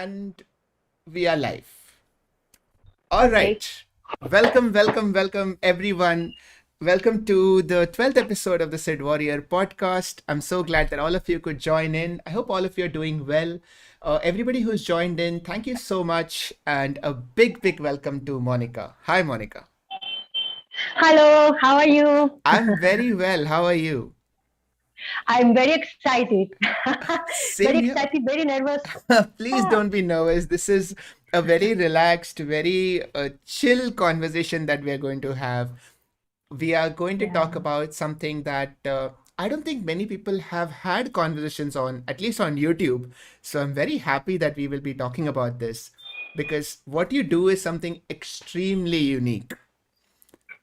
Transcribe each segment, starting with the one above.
And we are live. All Okay. right. Welcome, everyone. Welcome to the 12th episode of the Sid Warrior Podcast. I'm so glad that all of you could join in. I hope all of you are doing well. Everybody who's joined in, thank you so much. And a big welcome to Monica. Hi, Monica. Hello, how are you? I'm very well. How are you? I'm very excited. Very Same here. excited, very nervous. Please Ah, don't be nervous. This is a very relaxed, very chill conversation that we are going to have. We are going to talk yeah. about something that I don't think many people have had conversations on, at least on YouTube. So I'm very happy that we will be talking about this because what you do is something extremely unique.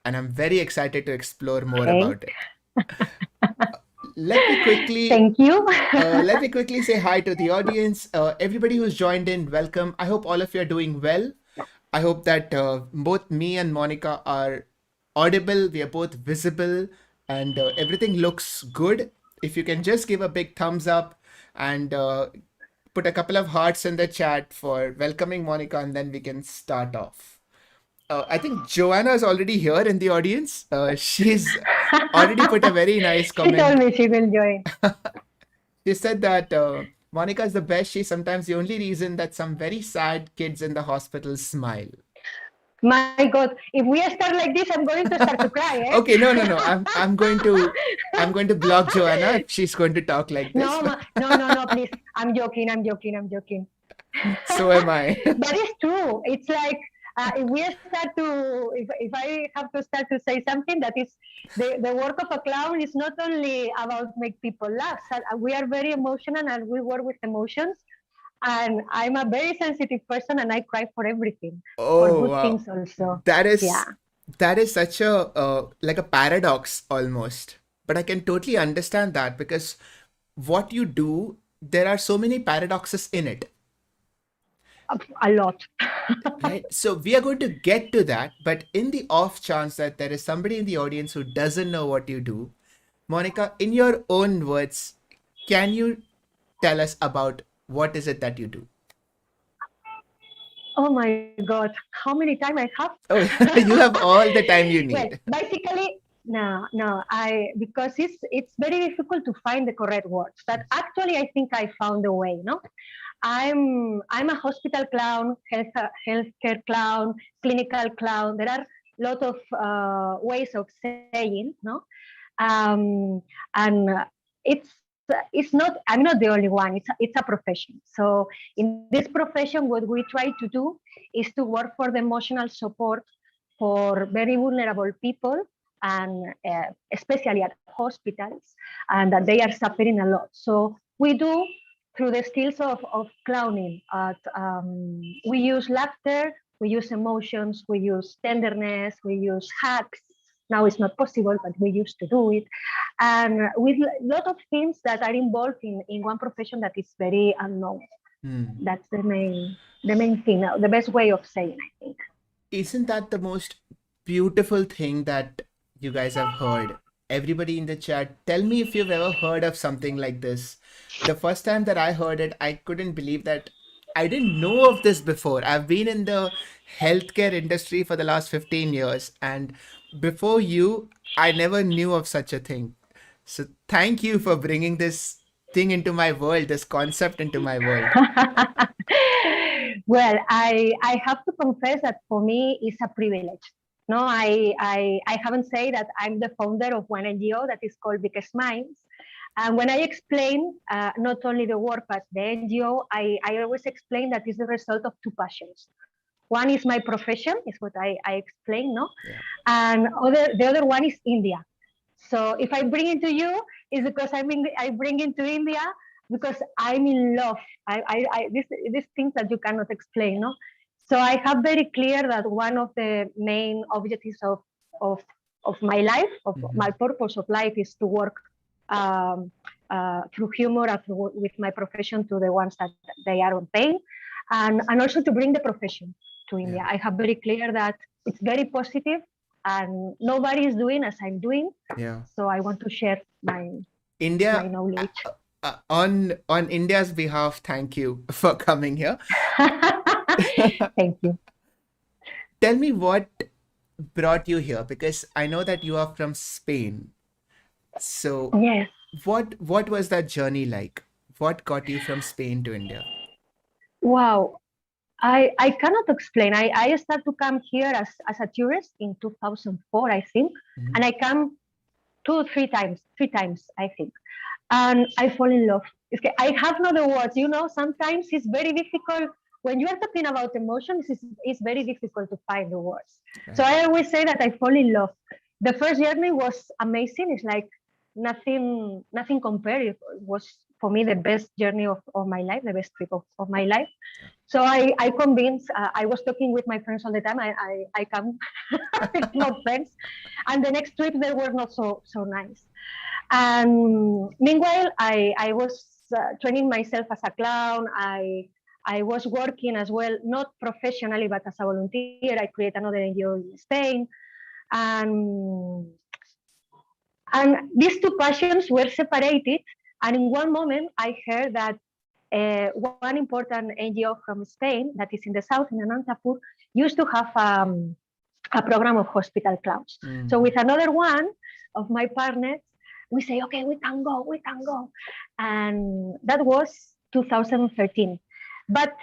And I'm very excited to explore more Okay. about it. Let me quickly Thank you. let me quickly say hi to the audience. Everybody who's joined in, welcome. I hope all of you are doing well. I hope that both me and Monica are audible, we are both visible, and everything looks good. If you can just give a big thumbs up and put a couple of hearts in the chat for welcoming Monica, and then we can start off. I think Joanna is already here in the audience. She's already put a very nice She told comment. me she will join. She said that Monica is the best. She's sometimes the only reason that some very sad kids in the hospital smile. My God, if we start like this, I'm going to start to cry, Okay, no. eh? I'm going to block Joanna if she's going to talk like this. No, no, please. I'm joking. So am I. That is true. It's like if we start to, if I have to start to say something, that is the work of a clown is not only about make people laugh. So, we are very emotional and we work with emotions. And I'm a very sensitive person and I cry for everything, for Oh good wow, things also. that Yeah. is that is such a like a paradox almost. But I can totally understand that because what you do, there are so many paradoxes in it. A lot. Right. So we are going to get to that, but in the off chance that there is somebody in the audience who doesn't know what you do, Monica, in your own words, can you tell us about what is it that you do? Oh my God, how many time I have? Oh, you have all the time you Well, need. basically, no, I because it's very difficult to find the correct words. But actually, I think I found a way. No, I'm a hospital clown, healthcare clown, clinical clown. There are a lot of ways of saying, no, and it's not. I'm not the only one. It's a profession. So in this profession, what we try to do is to work for the emotional support for very vulnerable people and especially at hospitals, and that they are suffering a lot. So we do through the skills of clowning. We use laughter, we use emotions, we use tenderness, we use hugs. Now it's not possible, but we used to do it. And with a lot of things that are involved in one profession that is very unknown. Hmm. That's the main thing, the best way of saying, I think. Isn't that the most beautiful thing that you guys have heard? Everybody in the chat, tell me if you've ever heard of something like this. The first time that I heard it, I couldn't believe that I didn't know of this before. I've been in the healthcare industry for the last 15 years, and before you, I never knew of such a thing. So thank you for bringing this thing into my world, this concept into my world. Well, I have to confess that for me it's a privilege. No, I haven't said that I'm the founder of one NGO that is called Biggest Minds. And when I explain not only the work but the NGO, I always explain that it's the result of two passions. One is my profession, is what I explain, no? Yeah. And the other one is India. So if I bring it to you, it's because I bring it to India because I'm in love. These things that you cannot explain, no? So I have very clear that one of the main objectives of of my life, of my Mhm. purpose of life, is to work um, through humor and with my profession to the ones that they are on pain, and also to bring the profession to India. Yeah. I have very clear that it's very positive and nobody is doing as I'm doing. Yeah. So I want to share my India, knowledge. On India's behalf, thank you for coming here. Thank you. Tell me what brought you here, because I know that you are from Spain. So Yes. what was that journey like? What got you from Spain to India? Wow. I cannot explain. I started to come here as a tourist in 2004, I think. And Mhm. I come three times, I think. And I fall in love. I have no other words. Sometimes it's very difficult when you are talking about emotions. It's very difficult to find the words. So Right. I always say that I fall in love. The first journey was amazing. It's like nothing compared. It was for me the best journey of my life, the best trip of my life. Yeah. So I convinced. I was talking with my friends all the time. I come with more friends, and the next trip they were not so nice. And meanwhile, I was training myself as a clown. I was working as well, not professionally, but as a volunteer. I created another NGO in Spain, and these two passions were separated. And in one moment, I heard that one important NGO from Spain that is in the south, in Anantapur, used to have a program of hospital clowns. So Mm. with another one of my partners, we say, okay, we can go. And that was 2013. But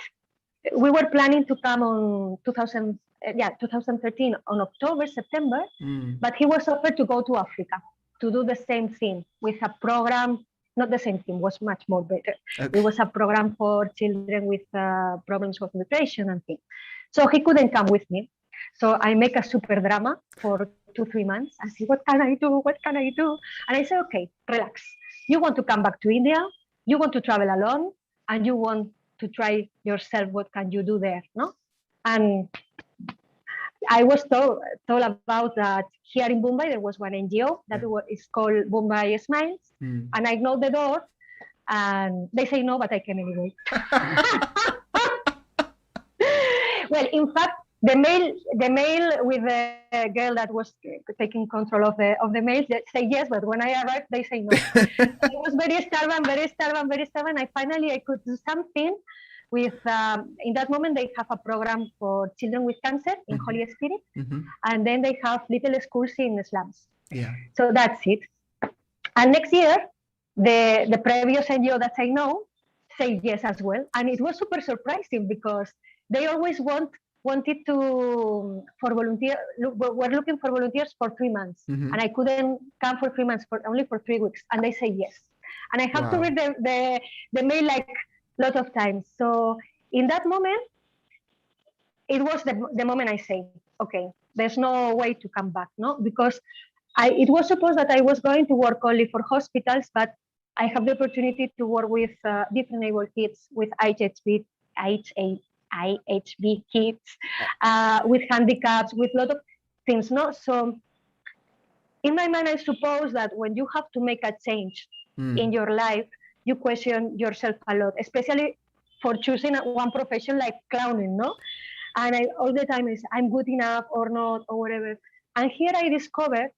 we were planning to come on 2013 on October, September, Mm. but he was offered to go to Africa to do the same thing with a program. Not the same thing, was much more better. It Okay. was a program for children with problems with nutrition and things. So he couldn't come with me. So I make a super drama for 2, 3 months. I say, what can I do? What can I do? And I say, okay, relax. You want to come back to India? You want to travel alone? And you want to try yourself what can you do there, no? And I was told about that here in Mumbai there was one NGO that Yeah. is called Mumbai Smiles, Mm. and I know the door, and they say no, but I can anyway. Well, in fact, the mail with the girl that was taking control of the mails, they say yes, but when I arrived, they say no. I was very stubborn, very stubborn, very stubborn. I could do something with. In that moment, they have a program for children with cancer in Mhm. Holy Spirit, Mhm. and then they have little schools in slums. Yeah. So that's it. And next year, the previous NGO that I know said yes as well, and it was super surprising because they always wanted to for volunteer were looking for volunteers for 3 months, Mhm. and I couldn't come for 3 months for only for 3 weeks, and they say yes, and I have to Wow. read the mail like a lot of times. So in that moment, it was the moment I say, okay, there's no way to come back, no, because it was supposed that I was going to work only for hospitals, but I have the opportunity to work with different able kids with IHB kids, Uh, with handicaps, with a lot of things. No, so in my mind, I suppose that when you have to make a change in mm. your life, you question yourself a lot, especially for choosing one profession like clowning, no? And all the time is I'm good enough or not or whatever. And here I discovered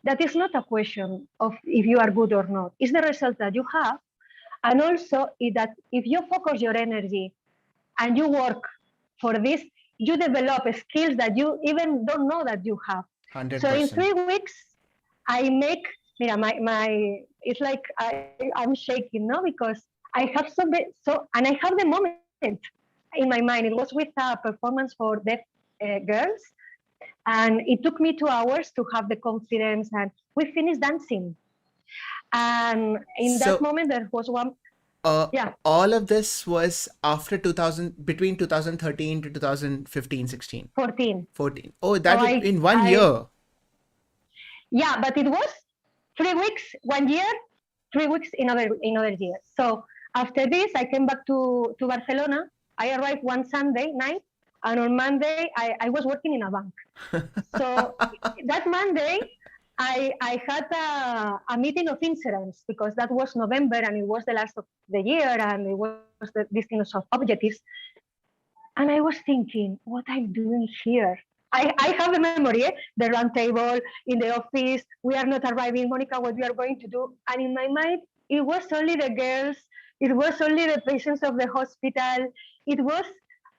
that is not a question of if you are good or not. It's the result that you have. And also that if you focus your energy and you work for this, you develop skills that you even don't know that you have. So in 100%. 3 weeks, I make, it's like I'm shaking, no? Because I have and I have the moment in my mind. It was with a performance for deaf girls, and it took me 2 hours to have the confidence, and we finished dancing. And in that So, moment, there was one, uh, yeah, all of this was after 2000, between 2013 to 2015, 16, 14. 14. Oh, So that was in one year. yeah, but it was 3 weeks, 1 year, 3 weeks in other years. So after this, I came back to Barcelona. I arrived one Sunday night, and on Monday, I was working in a bank. So that Monday, I had a meeting of insurance because that was November and it was the last of the year and it was this thing of objectives. And I was thinking, what I'm doing here? I have the memory, the round table in the office. We are not arriving, Monica, what we are going to do. And in my mind, it was only the girls, it was only the patients of the hospital, it was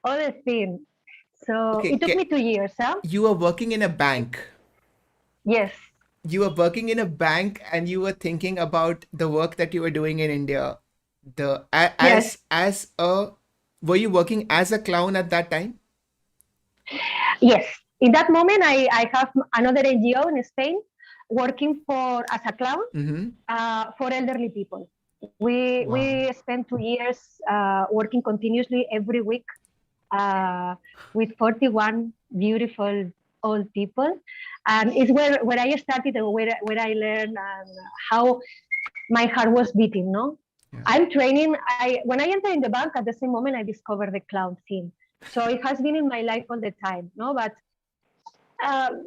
other thing. So Okay, it took me 2 years, huh? you were working in a bank. Yes, You were working in a bank and you were thinking about the work that you were doing in India. yes, As a were you working as a clown at that time? yes. In that moment, I have another NGO in Spain working for as a clown Mm-hmm. for elderly people. We Wow. spent 2 years working continuously every week uh, with 41 beautiful old people, and it's where I started, where I learned how my heart was beating. No, Yeah. I'm training. I when I entered in the bank, at the same moment I discovered the clown thing. So it has been in my life all the time. No, but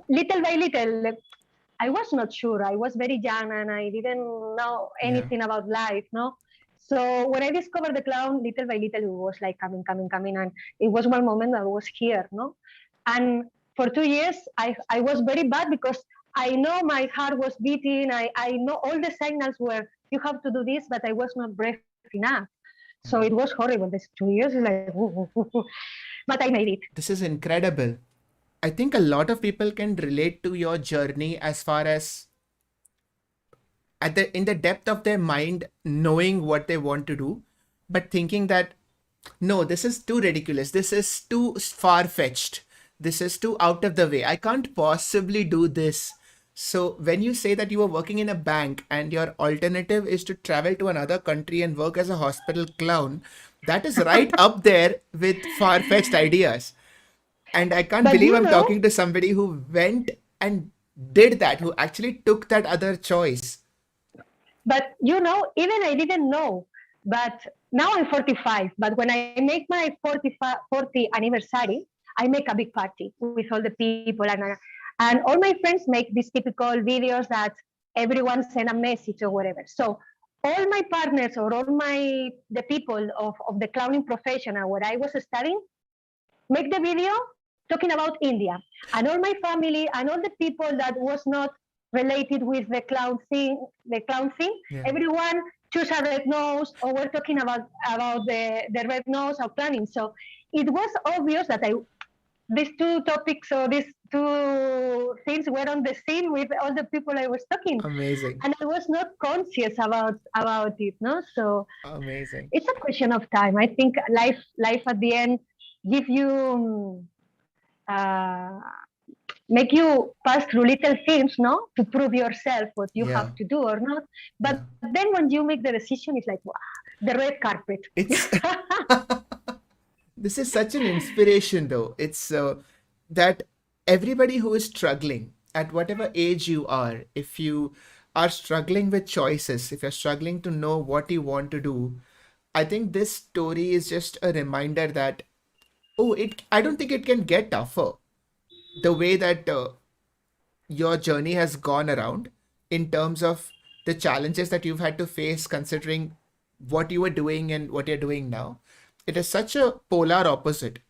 little by little, I was not sure. I was very young and I didn't know Yeah. anything about life, no? So when I discovered the clown, little by little, it was like coming, coming, coming. And it was one moment that I was here, no? And for 2 years, I was very bad because I know my heart was beating. I know all the signals were, you have to do this, but I was not brave enough. So it was horrible. These 2 years is like, but I made it. This is incredible. I think a lot of people can relate to your journey as far as at the in the depth of their mind knowing what they want to do, but thinking that no, this is too ridiculous. This is too far fetched. This is too out of the way. I can't possibly do this. So, when you say that you were working in a bank and your alternative is to travel to another country and work as a hospital clown, that is right up there with far fetched ideas. And I can't But believe you I'm know, talking to somebody who went and did that, who actually took that other choice. But even I didn't know. But now I'm 45. But when I make my 40 anniversary, I make a big party with all the people, and all my friends make these typical videos that everyone send a message or whatever. So all my partners or all the people of the clowning profession and where I was studying make the video talking about India, and all my family and all the people that was not related with the clown thing, Yeah. everyone choose a red nose, or we're talking about the red nose or planning. So it was obvious that these two topics or these two things were on the scene with all the people I was talking, Amazing. and I was not conscious about it. No, so Amazing. it's a question of time. I think life at the end give you uh, make you pass through little things, no, to prove yourself what you Yeah. have to do or not. But Yeah. then when you make the decision, it's like, wow, the red carpet. It's this is such an inspiration though. It's that everybody who is struggling at whatever age you are, if you are struggling with choices, if you're struggling to know what you want to do, I think this story is just a reminder that oh, it I don't think it can get tougher. The way that your journey has gone around in terms of the challenges that you've had to face considering what you were doing and what you're doing now. It is such a polar opposite.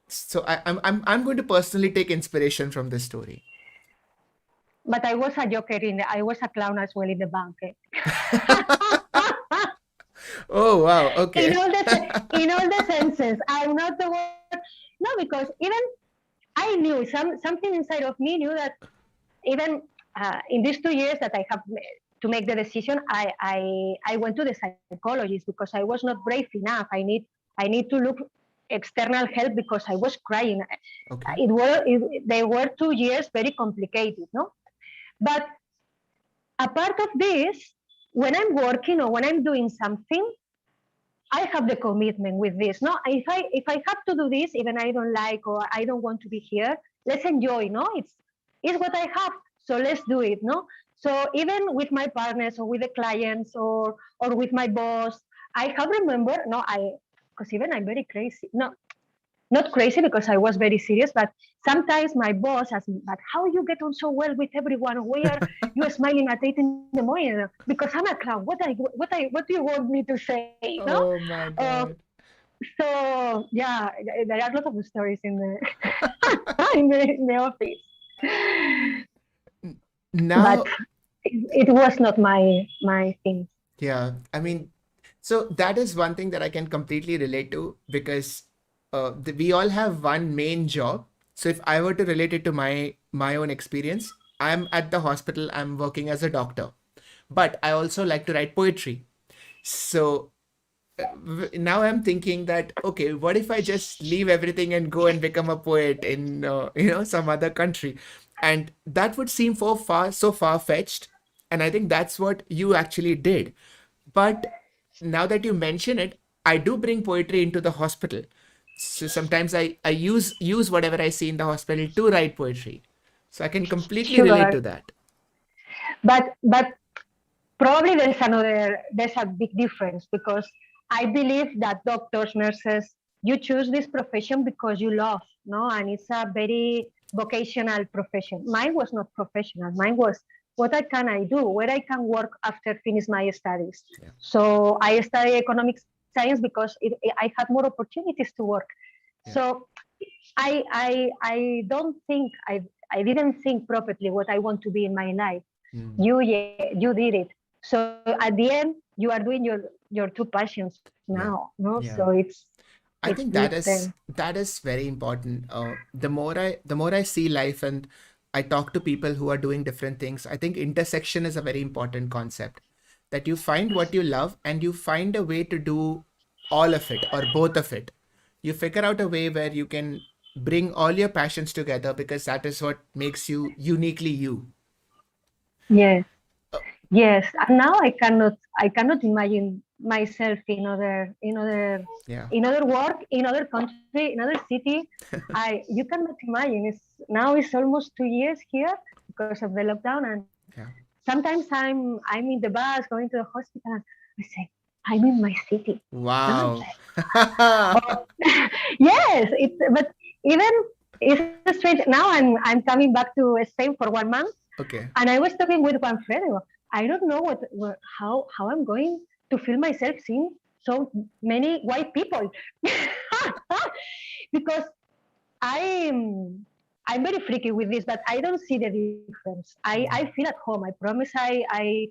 So I'm going to personally take inspiration from this story. But I was a clown as well in the bank. Oh wow, in okay. all the in all the senses. I'm not the one. No, because even I knew something inside of me knew that even in these 2 years that I have to make the decision, I went to the psychologist because I was not brave enough. I need to look external help because I was crying. Okay. They were 2 years very complicated, no. But a part of this, when I'm working or when I'm doing something, I have the commitment with this. No, if I have to do this, even I don't like or I don't want to be here, let's enjoy. No, it's what I have, so let's do it. No, so even with my partners or with the clients or with my boss, I have remember. No, because even I'm very crazy. No, not crazy because I was very serious, but sometimes my boss asks me, but how you get on so well with everyone? Why are you smiling at 8 in the morning? Because I'm a clown. What do you want me to say? No? Oh my Uh, God. so yeah, there are a lot of stories in the in the office, N- but Now, it was not my thing. Yeah, I mean, so that is one thing that I can completely relate to because we all have one main job. So if I were to relate it to my own experience, I'm at the hospital, I'm working as a doctor, but I also like to write poetry. So now I'm thinking that okay, what if I just leave everything and go and become a poet in some other country, and that would seem so far fetched, and I think that's what you actually did. But now that you mention it, I do bring poetry into the hospital. So sometimes I use whatever I see in the hospital to write poetry. So I can completely relate Sure, to that. but probably there's a big difference because I believe that doctors, nurses, you choose this profession because you love, no, and it's a very vocational profession. Mine was not professional. Mine was what can I do, where I can work after finish my studies. Yeah. So I studied economic science because I had more opportunities to work. Yeah. So I don't think I didn't think properly what I want to be in my life. Mm. You did it. So at the end, you are doing your two passions now. Yeah. No, so Yeah. it's I think different. that is very important. The more I see life and I talk to people who are doing different things, I think intersection is a very important concept. That you find what you love and you find a way to do all of it or both of it. You figure out a way where you can bring all your passions together because that is what makes you uniquely you. Yes, Uh, yes. And now I cannot imagine myself yeah. in other work, in other country, in other city. I you cannot imagine. It's almost 2 years here because of the lockdown, and Yeah. sometimes I'm in the bus going to the hospital. And I say I'm in my city. No, I'm Wow. like, oh, yes. But even it's strange. Now I'm coming back to Spain for 1 month, Okay. and I was talking with one friend. I don't know how I'm going to feel myself seeing so many white people because I'm I'm very freaky with this, but I don't see the difference. I Yeah. feel at home. I promise. I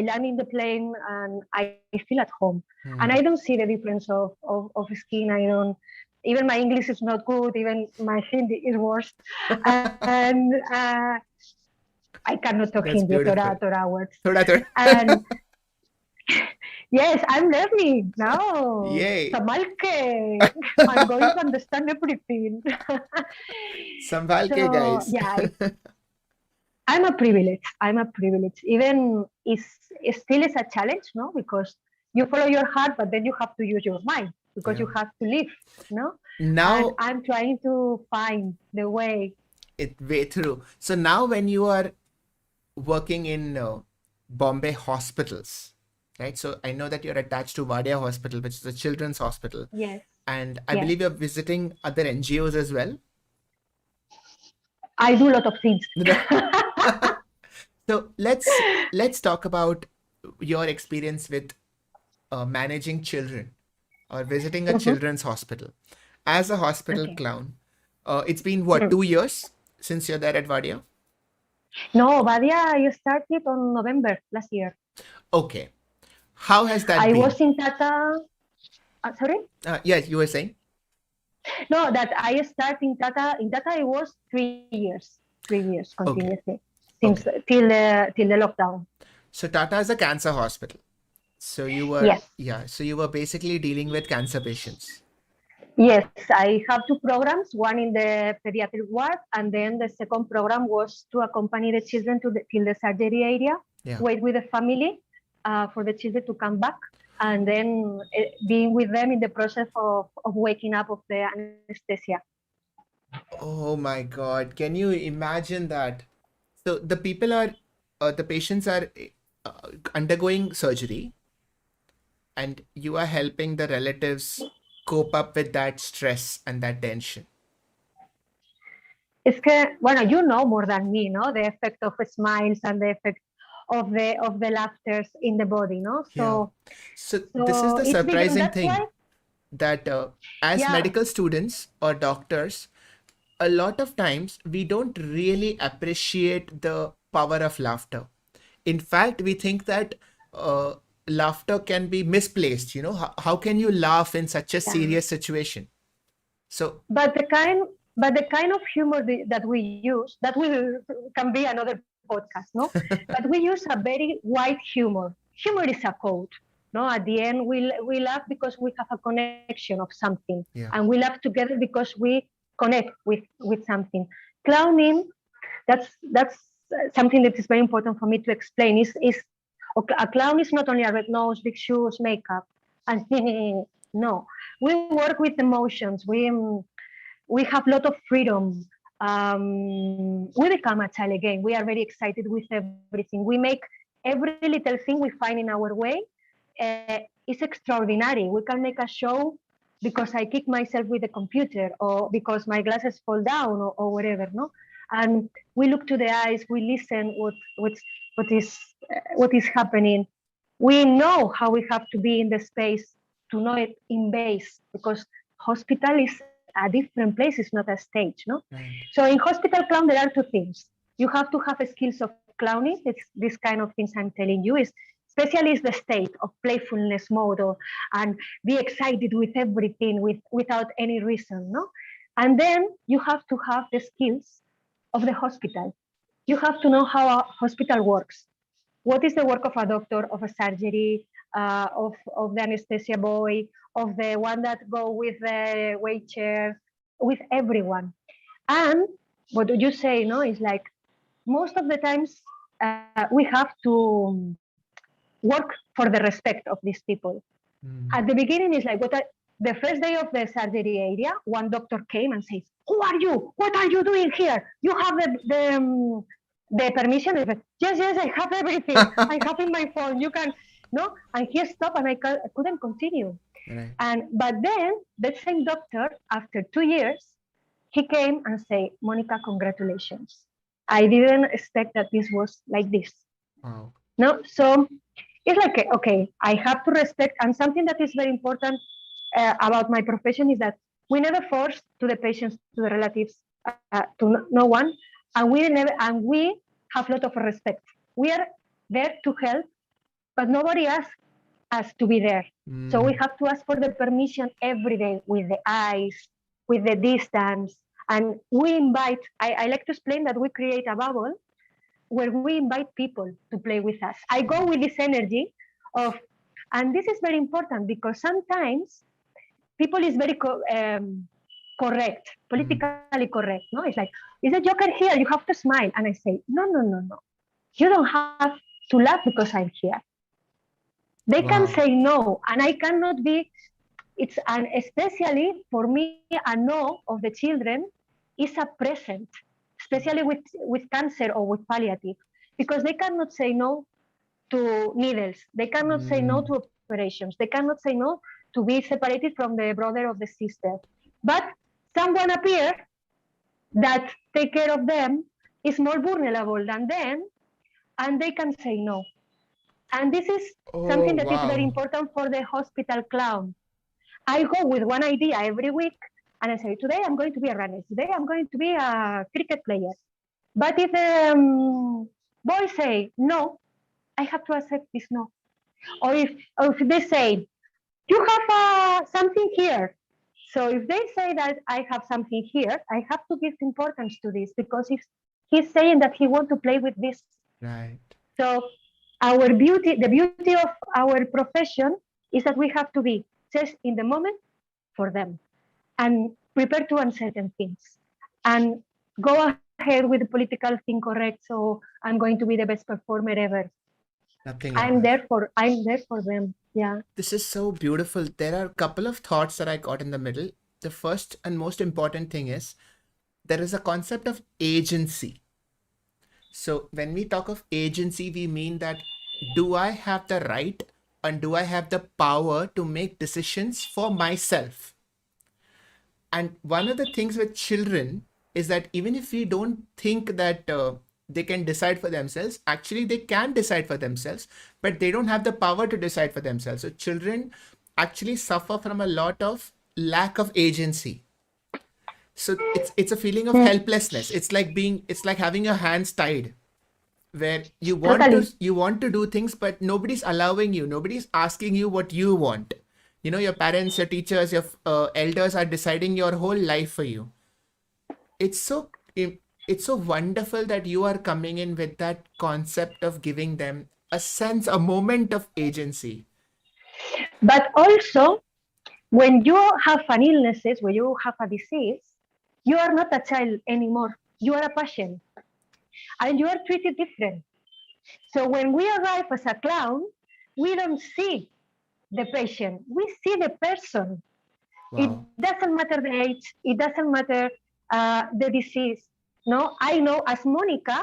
land in the plane and I feel at home, and I don't Hmm. see the difference of skin. I don't. Even my English is not good. Even my Hindi is worse, and I cannot talk That's Hindi beautiful. for hours. Thoda thoda. And yes, I'm learning now. Yay. Samal ke. I'm going to understand everything. Sambhal ke So guys. yeah, I'm a privilege. I'm a privilege. Even it still is a challenge, no? Because you follow your heart, but then you have to use your mind because Yeah. you have to live, no? And Now I'm trying to find the way. it way through. So now when you are working in Bombay hospitals, right? So I know that you're attached to Wadia Hospital, which is a children's hospital, Yes, and I yes. believe you're visiting other NGOs as well. I do a lot of things. So let's talk about your experience with managing children or visiting a Mhm. children's hospital as a hospital Okay. clown. It's been what, Mm. 2 years since you're there at Vadia? No, Badia, I started on November last year. Okay. How has that I been? was in Tata. Sorry? Yes, you were saying. No, that I started in Tata. In Tata, I was 3 years, 3 years Okay. continuously since Okay. till the lockdown. So Tata is a cancer hospital. So you were, Yes, yeah, so you were basically dealing with cancer patients. yes. I have two programs. One in the pediatric ward, and then the second program was to accompany the children till the surgery area, Yeah. wait with the family for the children to come back, and then being with them in the process of waking up of the anesthesia. Oh my God. Can you imagine that? So the patients are undergoing surgery and you are helping the relatives cope up with that stress and that tension. Es que, bueno, you know more than me, no? The effect of smiles and the effect of the laughter in the body, no? Yeah. So So this is so the it's big, and surprising that's why, thing that as yeah, medical students or doctors, a lot of times we don't really appreciate the power of laughter. In fact, we think that laughter can be misplaced. How can you laugh in such a Yeah. serious situation? So, But the kind of humor that we use, that will can be another podcast, no? But we use a very white humor. Humor is a code. No, at the end we laugh because we have a connection of something, and yeah. we laugh together because we connect with something. Clowning, that's something that is very important for me to explain. Is okay, a clown is not only a red nose, big shoes, makeup, and no. We work with emotions. We have a lot of freedom. We become a child again. We are very excited with everything. We make every little thing we find in our way. It's extraordinary. We can make a show because I kick myself with the computer, or because my glasses fall down, or whatever. No, and we look to the eyes. We listen what is happening. We know how we have to be in the space to know it in base, because hospital is a different place, it's not a stage, no? Right. So in hospital clown there are two things. You have to have skills of clowning. It's this kind of things I'm telling you, is especially is the state of playfulness mode, and be excited with everything without any reason, no? And then you have to have the skills of the hospital. You have to know how a hospital works. What is the work of a doctor, of a surgery, of the anesthesia boy, of the one that go with the weight chair, with everyone. And what you say, no, is like most of the times we have to work for the respect of these people. At Mm. the beginning, it's like the first day of the surgery area, one doctor came and says, "Who are you? What are you doing here? You have the permission?" I said, "Yes, yes, I have everything. I have in my phone. You can." No, and he stopped, and I couldn't continue. Right. And but then the same doctor, after 2 years, he came and said, "Monica, congratulations. I didn't expect that this was like this." Wow. No, so it's like, okay, I have to respect. And something that is very important about my profession is that we never force to the patients, to the relatives, to no one, and we have a lot of respect. We are there to help, but nobody asks us to be there. So we Mm. have to ask for the permission every day, with the eyes, with the distance, and we invite. I like to explain that we create a bubble where we invite people to play with us. I go with this energy of, and this is very important because sometimes people is very correct, Mm. politically correct. No, it's like, is a joker here? You have to smile, and I say, no, no, no, no. You don't have to laugh because I'm here. They can Wow. say no, and I cannot be. It's an especially for me a no of the children is a present, especially with cancer or with palliative, because they cannot say no to needles. They cannot say no Mm. to operations. They cannot say no to be separated from the brother or the sister. But someone appear that take care of them is more vulnerable than them, and they can say no. And this is Oh, something that is very wow. important for the hospital clown. I go with one idea every week, and I say, today I'm going to be a runner. Today I'm going to be a cricket player. But if the boys say no, I have to accept this no. Or if they say, you have something here. So if they say that I have something here, I have to give importance to this, because if he's saying that he wants to play with this. Right. So the beauty of our profession is that we have to be just in the moment for them, and prepare to uncertain things, and go ahead with the political thing correct. So I'm going to be the best performer ever. Nothing ever. I'm there for them. Yeah. This is so beautiful. There are a couple of thoughts that I got in the middle. The first and most important thing is there is a concept of agency. So when we talk of agency, we mean that do I have the right and do I have the power to make decisions for myself? And one of the things with children is that even if we don't think that they can decide for themselves, actually they can decide for themselves, but they don't have the power to decide for themselves. So children actually suffer from a lot of lack of agency. So it's a feeling of Mm. helplessness. It's like having your hands tied. where Totally. you want to do things, but nobody's allowing you, nobody's asking you what you want. Your parents, your teachers, your elders are deciding your whole life for you. It's so it's so wonderful that you are coming in with that concept of giving them a sense, a moment of agency. But also, when you have an illnesses, when you have a disease, you are not a child anymore. You are a patient, and you are treated different. So when we arrive as a clown, we don't see the patient. We see the person. It Wow. doesn't matter the age. It doesn't matter the disease. No, I know as Monica,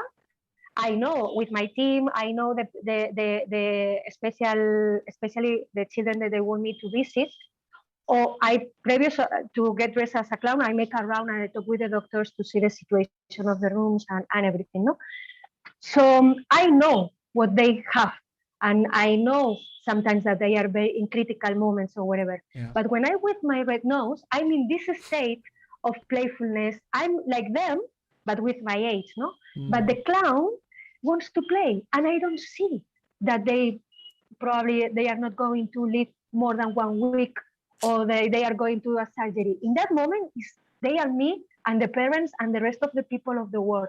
I know with my team, I know the special, especially the children that they want me to visit. Or I previous to get dressed as a clown, I make a round and I talk with the doctors to see the situation of the rooms and everything. No, so I know what they have, and I know sometimes that they are very in critical moments or whatever. Yeah. But when I with my red nose, I'm in this state of playfulness. I'm like them, but with my age, no. But the Mm. clown wants to play, and I don't see that they are not going to live more than 1 week, or they are going to a surgery. In that moment, they are me and the parents and the rest of the people of the world,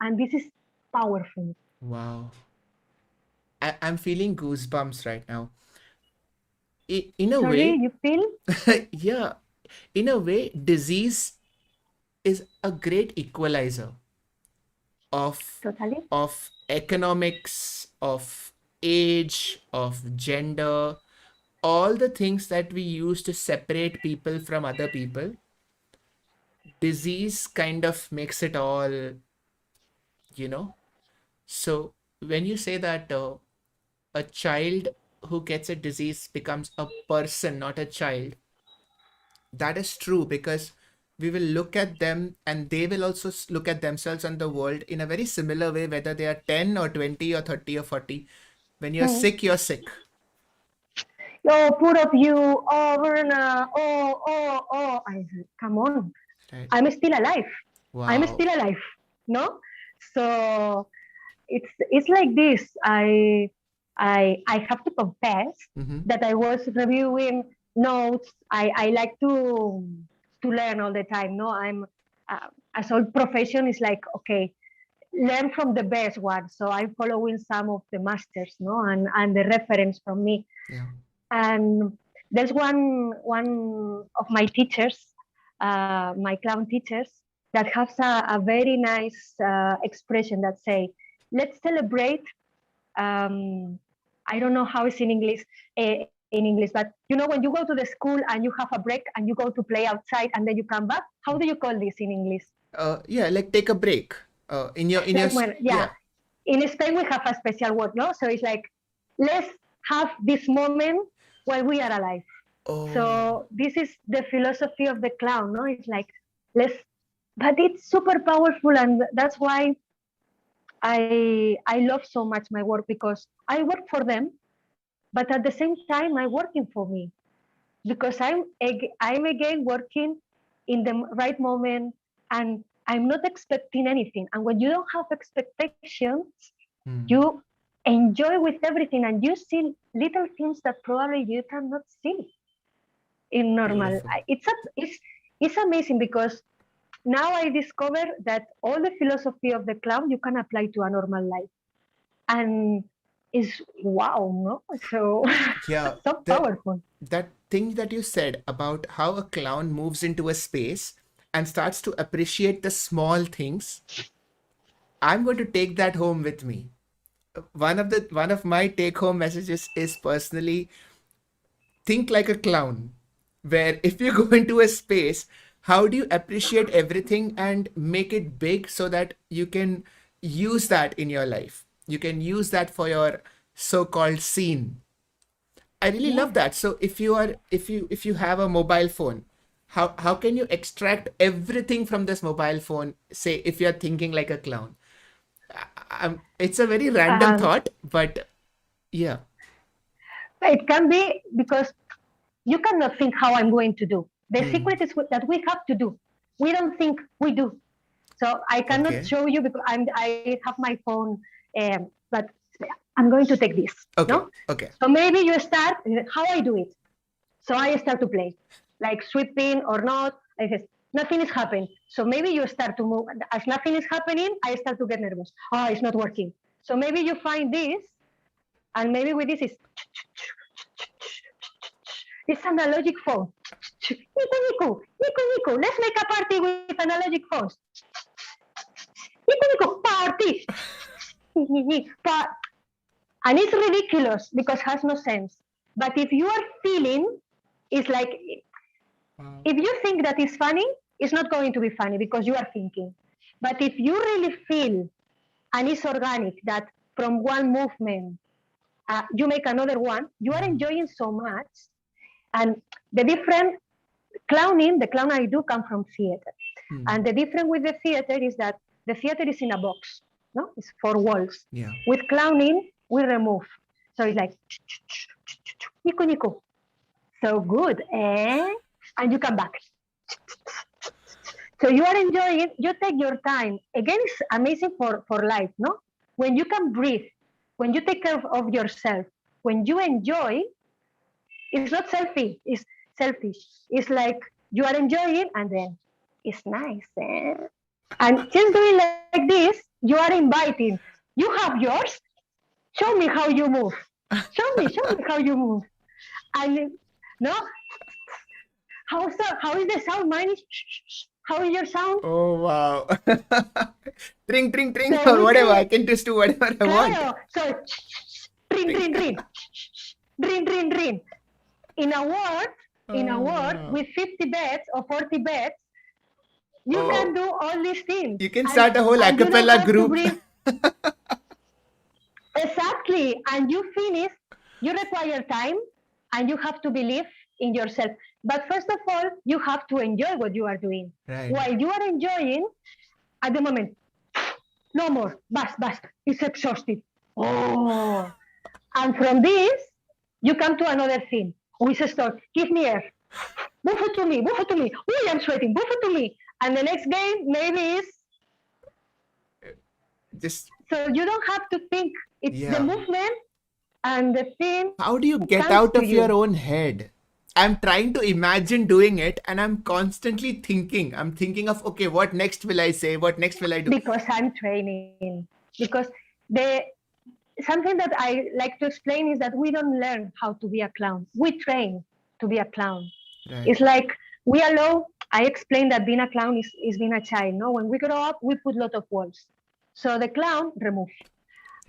and this is powerful. Wow. I'm feeling goosebumps right now. In a Sorry, way, you feel yeah, in a way, disease is a great equalizer of totally. economics, of age, of gender, all the things that we use to separate people from other people. Disease kind of makes it all, you know. So when you say that a child who gets a disease becomes a person, not a child, that is true, because we will look at them and they will also look at themselves and the world in a very similar way, whether they are 10 or 20 or 30 or 40. When you're Hmm. sick, you're sick. Oh, poor of you. Oh, Verna. Oh. I said, come on. Right. I'm still alive. I'm Wow. still alive. No? So it's like this. I have to confess Mm-hmm. that I was reviewing notes. I like to learn all the time. No, I'm as all profession is like okay, learn from the best one. So I'm following some of the masters, no, and the reference from me. Yeah. And there's one of my teachers, my clown teachers, that has a very nice expression that say, "Let's celebrate." Um, I don't know how it's in English, but when you go to the school and you have a break and you go to play outside and then you come back, how do you call this in English? Yeah, like take a break. Like when, yeah, Yeah. in Spain we have a special word, no? So it's like, let's have this moment while we are alive. Oh, So this is the philosophy of the clown, no? It's like let's, but it's super powerful, and that's why I love so much my work because I work for them, but at the same time I'm working for me because I'm again working in the right moment, and I'm not expecting anything. And when you don't have expectations, hmm. you enjoy with everything, and you see little things that probably you cannot see in normal. Beautiful. It's amazing because now I discover that all the philosophy of the clown you can apply to a normal life, and is wow, no? So Yeah, so that powerful. that thing that you said about how a clown moves into a space and starts to appreciate the small things, I'm going to take that home with me. One of my take home messages is personally think like a clown, where if you go into a space, how do you appreciate everything and make it big so that you can use that in your life? You can use that for your so-called scene. I really love Yes. that. So if you have a mobile phone, how can you extract everything from this mobile phone? Say if you're thinking like a clown. It's a very random Um, thought, but yeah. it can be because you cannot think how I'm going to do. The Hmm. secret is that we have to do. We don't think, we do. So I cannot Okay. show you because I have my phone But I'm going to take this. Okay. No. Okay. So maybe you start. How I do it? So I start to play, like sweeping or not. I says nothing is happening. So maybe you start to move. As nothing is happening, I start to get nervous. Oh, it's not working. So maybe you find this, and maybe with this is it's analogic phone. Nico, let's make a party with analogic phones. Nico, party. And it's ridiculous because it has no sense. But if you are feeling, it's like if you think that is funny, it's not going to be funny because you are thinking. But if you really feel and it's organic that from one movement you make another one, you are enjoying so much. And the different the clown I do come from theater. And the difference with the theater is that the theater is in a box, no? It's four walls. Yeah. With clowning, we remove. So it's like, Nico. So good, eh? And you come back. So you are enjoying it, you take your time. Again, it's amazing for life, no? When you can breathe, when you take care of yourself, when you enjoy, it's not selfish, it's selfish. It's like you are enjoying and then it's nice, eh? And just doing like this, you are inviting. You have yours. Show me how you move. Show me how you move. And no, how is the sound? Mine is how is your sound? Oh, wow. Tring, tring, tring, So or we whatever. I create, can just do whatever I want. claro. So ring, ring. In a word, Wow. with 50 beds or 40 beds, you can Oh, do all these things. you can start a whole a And you don't cappella have to group. bring exactly. And you finish, you require time and you have to believe in yourself. But first of all, you have to enjoy what you are doing. Right. While you are enjoying, at the moment, no more, basta, it's exhausted. Oh, and from this, you come to another thing. We start, give me air. Move it to me. Oh, I'm sweating. Move it to me. And the next game maybe is Just, so you don't have to think. It's the yeah. movement and the thing How do you get comes out to of your you own head? I'm trying to imagine doing it and I'm constantly thinking. I'm thinking of, okay, what next will I say? What next will I do? because I'm training. Because the something that I like to explain is that we don't learn how to be a clown. We train to be a clown. Right. It's like we allow. I explained that being a clown is being a child. No, when we grow up, we put a lot of walls. So the clown remove,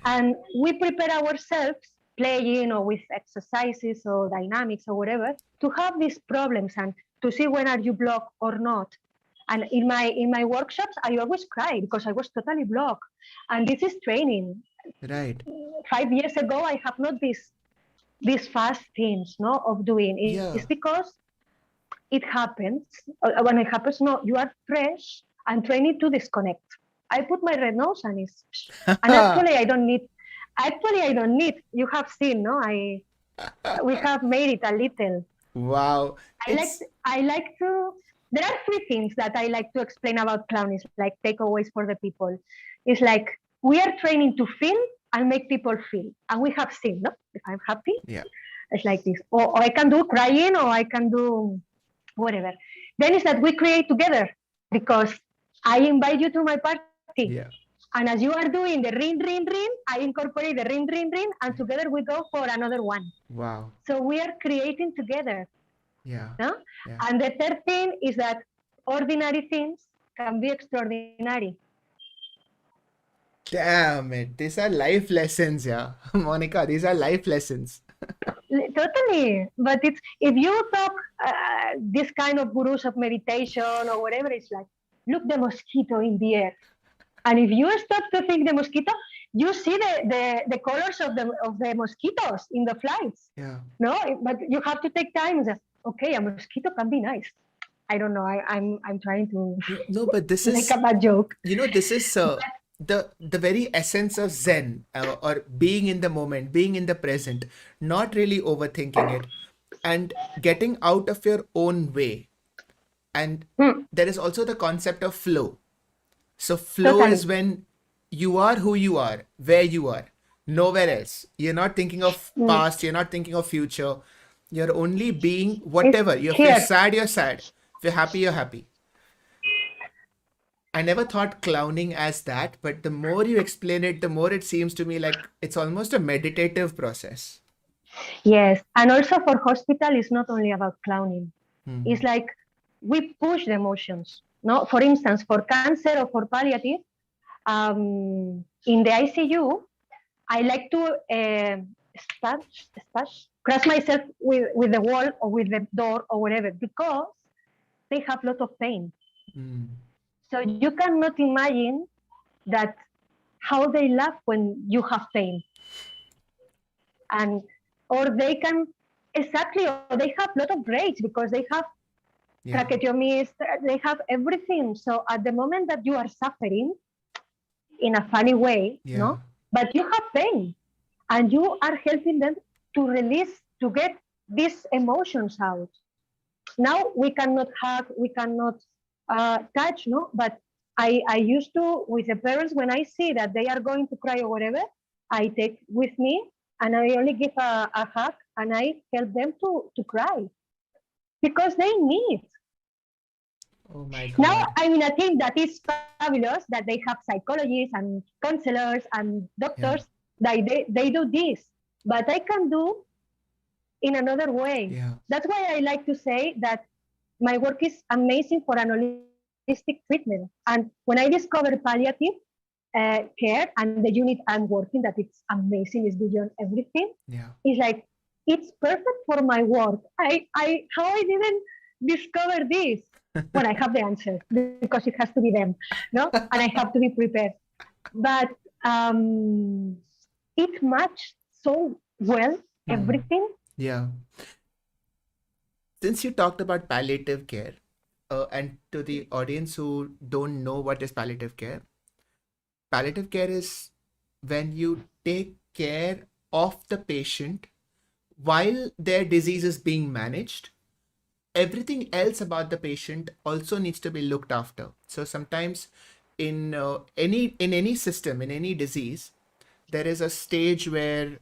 and we prepare ourselves playing or with exercises or dynamics or whatever to have these problems and to see when are you blocked or not. And in my workshops, I always cry because I was totally blocked. And this is training. Right. 5 years ago, I have not these fast things, no, of doing. Yeah. It's because it happens. When it happens, no, you are fresh and training to disconnect. I put my red nose and and actually I don't need. Actually, I don't need. You have seen, no? We have made it a little. Wow. I like to. There are three things that I like to explain about clowning, like takeaways for the people. It's like we are training to feel and make people feel, and we have seen, no? If I'm happy, Yeah. it's like this. Or I can do crying, or I can do whatever. Then it's that we create together because I invite you to my party. Yeah. And as you are doing the ring, I incorporate the ring, and together we go for another one. Wow. So we are creating together. Yeah. No? Yeah. And the third thing is that ordinary things can be extraordinary. Damn it. These are life lessons, yeah. Monica, these are life lessons. Totally. But it's if you talk this kind of gurus of meditation or whatever, it's like, look the mosquito in the air. And if you start to think the mosquito, you see the colors of the mosquitoes in the flights. Yeah. No, but you have to take time and say, okay, a mosquito can be nice. I don't know. I'm trying to No, but this make is, a bad joke. this is the very essence of Zen, or being in the moment, being in the present, not really overthinking it, and getting out of your own way. And there is also the concept of flow. So flow is Totally. when you are who you are, where you are, nowhere else. You're not thinking of Mm, past, you're not thinking of future. You're only being it's whatever. If you're here. sad, you're sad. If you're happy, you're happy. I never thought clowning as that, but the more you explain it, the more it seems to me like it's almost a meditative process. Yes, and also for hospital, it's not only about clowning. It's Hmm. like we push the emotions. No, for instance, for cancer or for palliative, in the ICU, I like to crush myself with the wall or with the door or whatever because they have a lot of pain. Hmm. So you cannot imagine that how they laugh when you have pain, and or they can exactly, or they have a lot of breaks because they have Yeah. tracheotomies, they have everything. So at the moment that you are suffering in a funny way, Yeah. no, but you have pain, and you are helping them to release, to get these emotions out. Now we cannot hug, we cannot touch, no, but I used to, with the parents, when I see that they are going to cry or whatever, I take with me and I only give a hug and I help them to cry because they need. Oh my Now God. I'm in a team that is fabulous, that they have psychologists and counselors and Yeah. doctors that they do this, but I can do in another way. Yeah. That's why I like to say that my work is amazing for an holistic treatment. And when I discovered palliative care and the unit I'm working, that it's amazing, it's beyond everything. Yeah. It's like it's perfect for my work. I how I didn't discover this. Well, I have the answer because it has to be them, no, and I have to be prepared. But um, it matched so well Hmm. everything. Yeah. Since you talked about palliative care, and to the audience who don't know what is palliative care is when you take care of the patient while their disease is being managed. Everything else about the patient also needs to be looked after. So sometimes in any system, in any disease, there is a stage where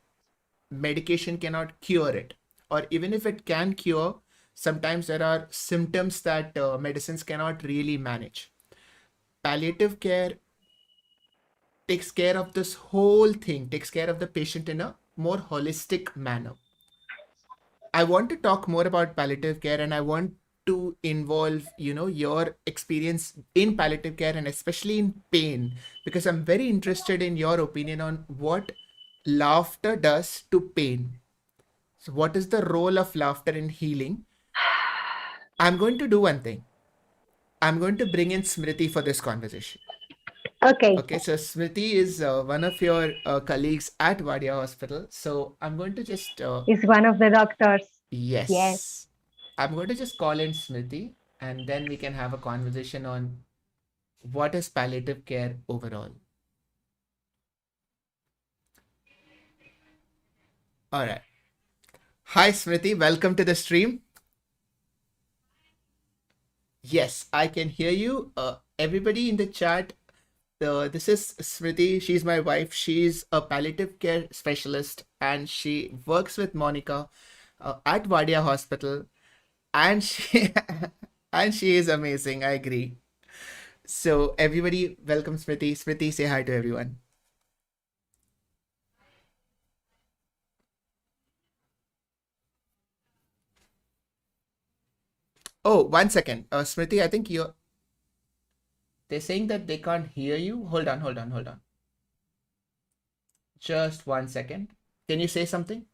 medication cannot cure it, or even if it can cure, sometimes there are symptoms that medicines cannot really manage. Palliative care takes care of this whole thing, takes care of the patient in a more holistic manner. I want to talk more about palliative care, and I want to involve, your experience in palliative care and especially in pain, because I'm very interested in your opinion on what laughter does to pain. So, what is the role of laughter in healing? I'm going to do one thing. I'm going to bring in Smriti for this conversation. Okay, Okay, so Smriti is one of your colleagues at Wadia Hospital. So I'm going to just, is one of the doctors. Yes. yes, I'm going to just call in Smriti, and then we can have a conversation on what is palliative care overall. All right. Hi, Smriti. Welcome to the stream. Yes, I can hear you. Everybody in the chat, this is Smriti. She's my wife. She's a palliative care specialist and she works with Monica at Wadia Hospital. And she and she is amazing. I agree. So everybody, welcome Smriti. Smriti, say hi to everyone. Oh, 1 second. Smriti, I think you're. They're saying that they can't hear you. Hold on, hold on, hold on. Just 1 second. Can you say something?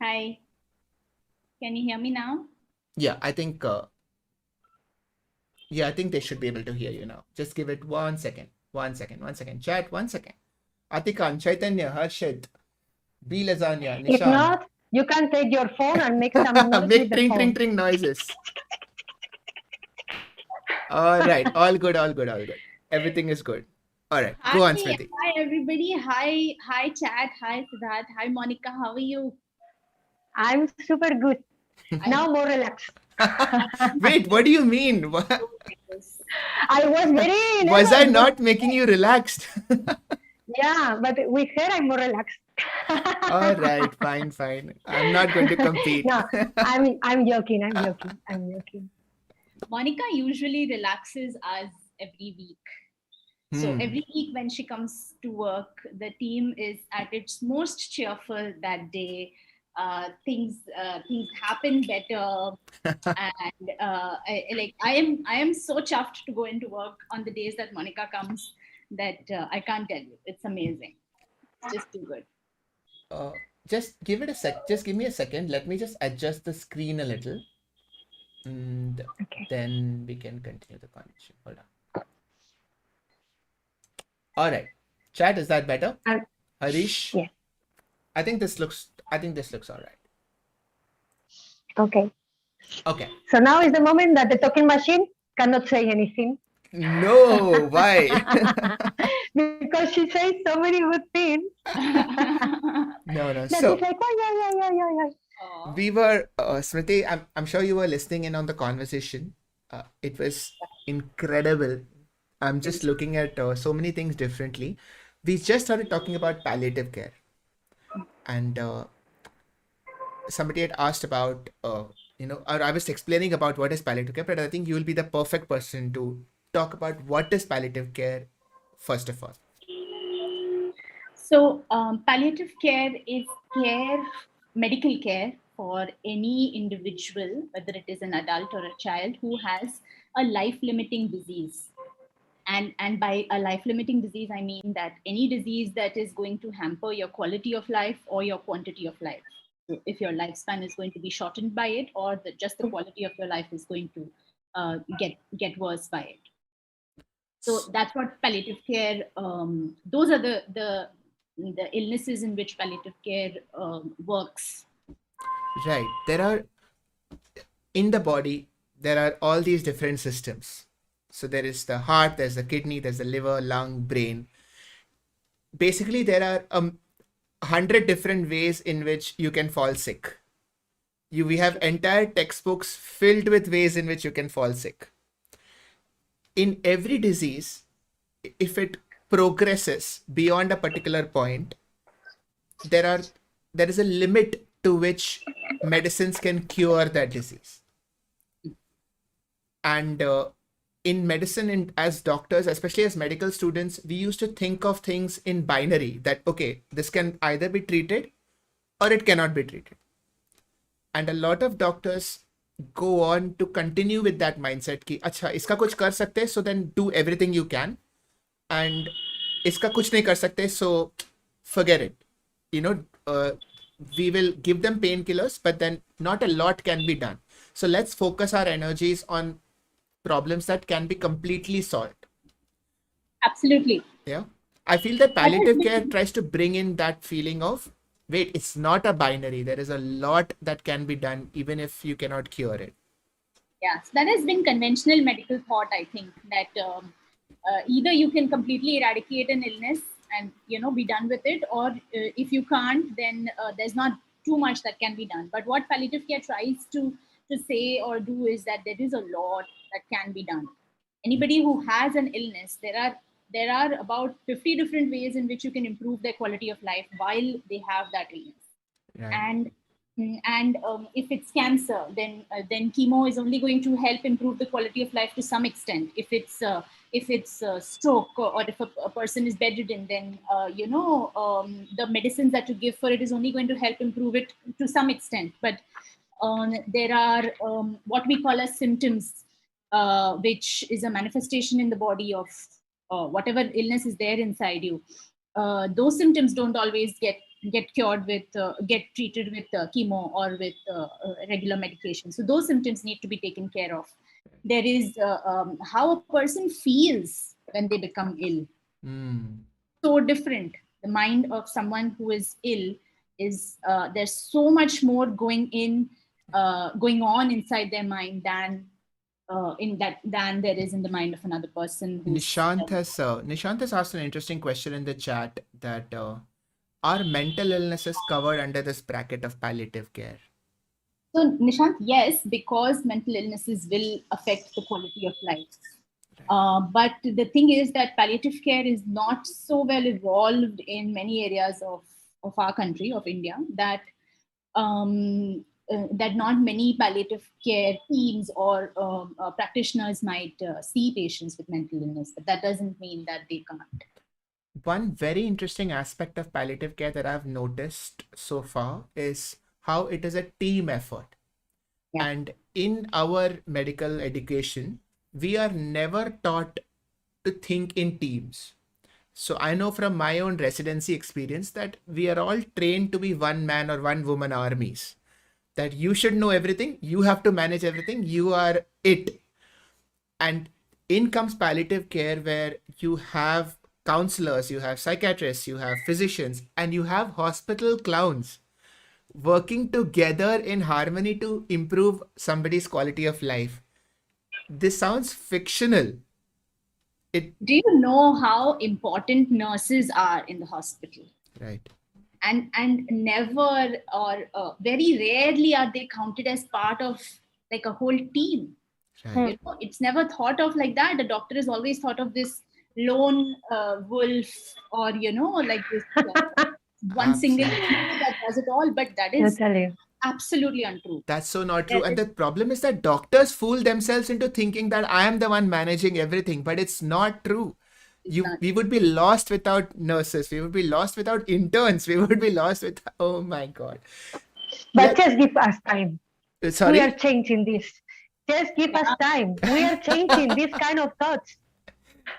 Hi, can you hear me now? Yeah, I think. Yeah, I think they should be able to hear you now. Just give it 1 second. 1 second. 1 second. Chat. 1 second. Atikan, Chaitanya, Harshit, B. Lasagna, If Nishant. not, you can take your phone and make some noise with Make the tring tring phone. tring noises. All right. All good. All good. All good. Everything is good. All right. Hi, Go on, Smriti. hi everybody. Hi chat. Hi Siddharth. Hi Monica. How are you? I'm super good. I Now more relaxed. Wait, what do you mean? I was very Was I nervous. not making you relaxed? Yeah, but with her, I'm more relaxed. All right, fine, fine. I'm not going to compete. No, I'm joking. I'm joking. I'm joking. Monica usually relaxes us every week. So Hmm. every week when she comes to work, the team is at its most cheerful that day. Things happen better, and I am so chuffed to go into work on the days that Monica comes that I can't tell you. It's amazing. It's just too good. Uh, just give it a sec. Just give me a second. Let me just adjust the screen a little, and Okay. then we can continue the conversation. Hold on. All right. Chat, is that better? Harish? Yeah. I think this looks all right. Okay. Okay. So now is the moment that the talking machine cannot say anything. No, why? Because she says so many good things. No. That So is like, oh, yeah. Aw. we were, Smriti, I'm sure you were listening in on the conversation. It was incredible. I'm just looking at so many things differently. We just started talking about palliative care, and somebody had asked about, or I was explaining about what is palliative care, but I think you will be the perfect person to talk about what is palliative care, first of all. So, palliative care is medical care for any individual, whether it is an adult or a child, who has a life-limiting disease. And by a life-limiting disease, I mean that any disease that is going to hamper your quality of life or your quantity of life. So if your lifespan is going to be shortened by it, or just the quality of your life is going to get worse by it. So that's what palliative care. Those are the illnesses in which palliative care works. Right. In the body, there are all these different systems. So there is the heart, there's the kidney, there's the liver, lung, brain. Basically, there are 100 different ways in which you can fall sick. We have entire textbooks filled with ways in which you can fall sick. In every disease, if it progresses beyond a particular point, there is a limit to which medicines can cure that disease. And in medicine, and as doctors, especially as medical students, we used to think of things in binary, that okay, this can either be treated or it cannot be treated. And a lot of doctors go on to continue with that mindset कि अच्छा इसका कुछ कर सकते, so then do everything you can, and इसका कुछ नहीं कर सकते, so forget it. We will give them painkillers, but then not a lot can be done. So let's focus our energies on problems that can be completely solved. Absolutely. Yeah. I feel that palliative care tries to bring in that feeling of, wait, it's not a binary. There is a lot that can be done even if you cannot cure it. Yeah, so that has been conventional medical thought. I think that either you can completely eradicate an illness and be done with it, or if you can't, then there's not too much that can be done. But what palliative care tries to say or do is that there is a lot that can be done. Anybody who has an illness, there are about 50 different ways in which you can improve their quality of life while they have that illness. Right. And if it's cancer, then chemo is only going to help improve the quality of life to some extent. If it's stroke, or if a person is bedridden, then the medicines that you give for it is only going to help improve it to some extent. But there are what we call as symptoms, which is a manifestation in the body of whatever illness is there inside you. Those symptoms don't always get cured with get treated with chemo or with regular medication. So those symptoms need to be taken care of. There is how a person feels when they become ill. So different. The mind of someone who is ill is there's so much more going on inside their mind than there is in the mind of another person. Nishant has asked an interesting question in the chat, that are mental illnesses covered under this bracket of palliative care? So, Nishant, yes, because mental illnesses will affect the quality of life. Right. But the thing is that palliative care is not so well evolved in many areas of our country, of India, that not many palliative care teams or practitioners might see patients with mental illness. But that doesn't mean that they can't. One very interesting aspect of palliative care that I've noticed so far is how it is a team effort. Yeah. And in our medical education, we are never taught to think in teams. So I know from my own residency experience that we are all trained to be one man or one woman armies. That you should know everything, you have to manage everything, you are it. And in comes palliative care, where you have counselors, you have psychiatrists, you have physicians, and you have hospital clowns working together in harmony to improve somebody's quality of life. This sounds fictional. Do you know how important nurses are in the hospital? Right. And never or very rarely are they counted as part of like a whole team. Right. It's never thought of like that. The doctor is always thought of this lone wolf, or like this one single individual that does it all. But that is Totally. absolutely untrue. That's so not true. And the problem is that doctors fool themselves into thinking that I am the one managing everything, but it's not true. We would be lost without nurses. We would be lost without interns. We would be lost with, oh my God. But just give us time. Sorry? We are changing this. Just give us time. We are changing this kind of thoughts.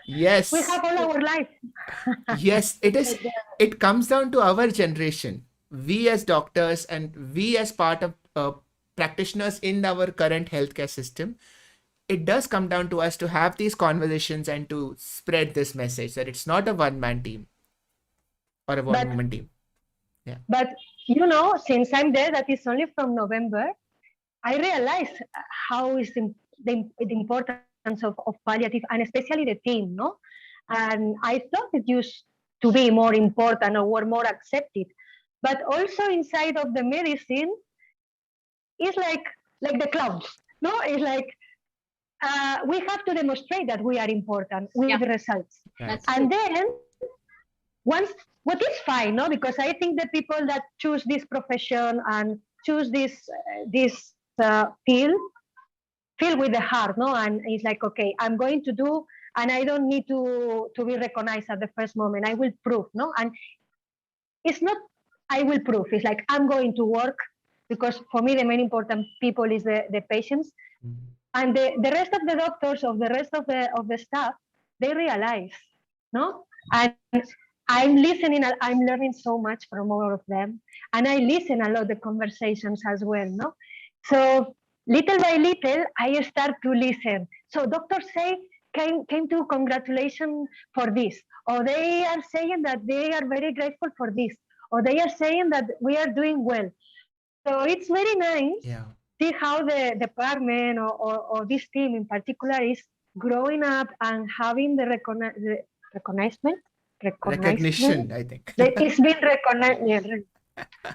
Yes. We have all our life. Yes, it is. It comes down to our generation. We as doctors and we as part of practitioners in our current healthcare system, it does come down to us to have these conversations and to spread this message that it's not a one-man team or a one-woman team. Yeah. But since I'm there, that is only from November, I realize how is the importance of palliative, and especially the team, no? And I thought it used to be more important or more accepted. But also inside of the medicine, it's like the clowns, no? It's like we have to demonstrate that we are important with the results. Right. And then once, what is fine, no? Because I think the people that choose this profession and choose this field feel with the heart, no? And it's like, okay, I'm going to do, and I don't need to be recognized at the first moment. I will prove, no? And it's not I will prove. It's like I'm going to work, because for me the main important people is the patients. Mhm. And the rest of the doctors, of the rest of the staff, they realize, no? And I'm listening, I'm learning so much from all of them. And I listen a lot the conversations as well, no? So little by little, I start to listen. So doctors came to congratulations for this, or they are saying that they are very grateful for this, or they are saying that we are doing well. So it's very nice. Yeah. See how the department or this team in particular is growing up and having the recognition, Recognition, I think. it's been recognized. Yeah,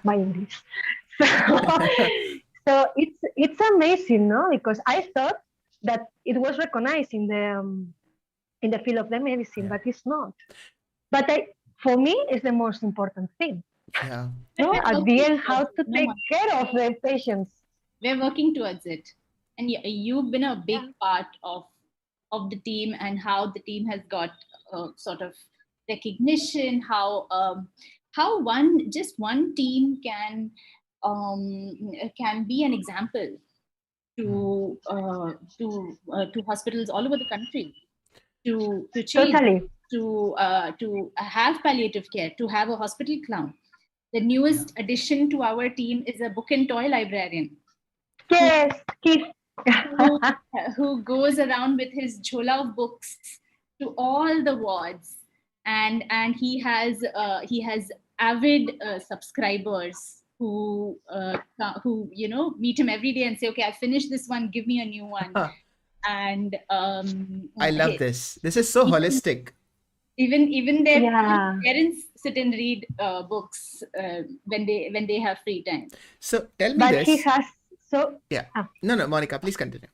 my English. So it's amazing, no? Because I thought that it was recognized in the field of the medicine, but it's not. But for me, it's the most important thing. Yeah. No, at the end, how to take care of the patients. We're working towards it, and you've been a big part of the team, and how the team has got sort of recognition. How one team can be an example to hospitals all over the country, to change, Totally. to have palliative care, to have a hospital clown. The newest addition to our team is a book and toy librarian. Yes. Who goes around with his jhola of books to all the wards, and he has avid subscribers who meet him every day and say, okay, I finished this one, give me a new one. And I love this. This is so holistic. Even their parents sit and read books when they have free time. So tell me But this. he has So, Yeah. ah, No, Monica, please continue.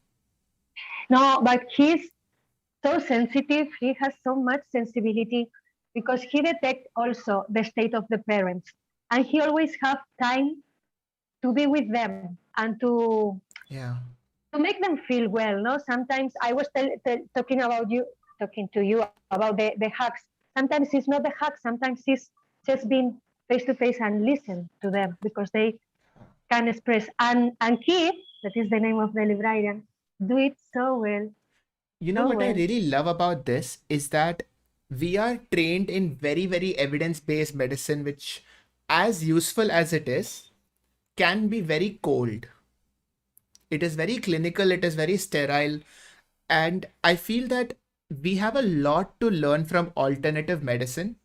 no, but he's so sensitive. He has so much sensibility because he detects also the state of the parents, and he always have time to be with them and Yeah. to make them feel well. No, sometimes I was talking about you, talking to you about the hugs. Sometimes it's not the hug. Sometimes it's just being face to face and listen to them because they can express. And Keith, that is the name of the librarian, do it so well, You know so what I well. really love about this is that we are trained in very, very evidence-based medicine, which, as useful as it is, can be very cold. It is very clinical, it is very sterile, and I feel that we have a lot to learn from alternative medicine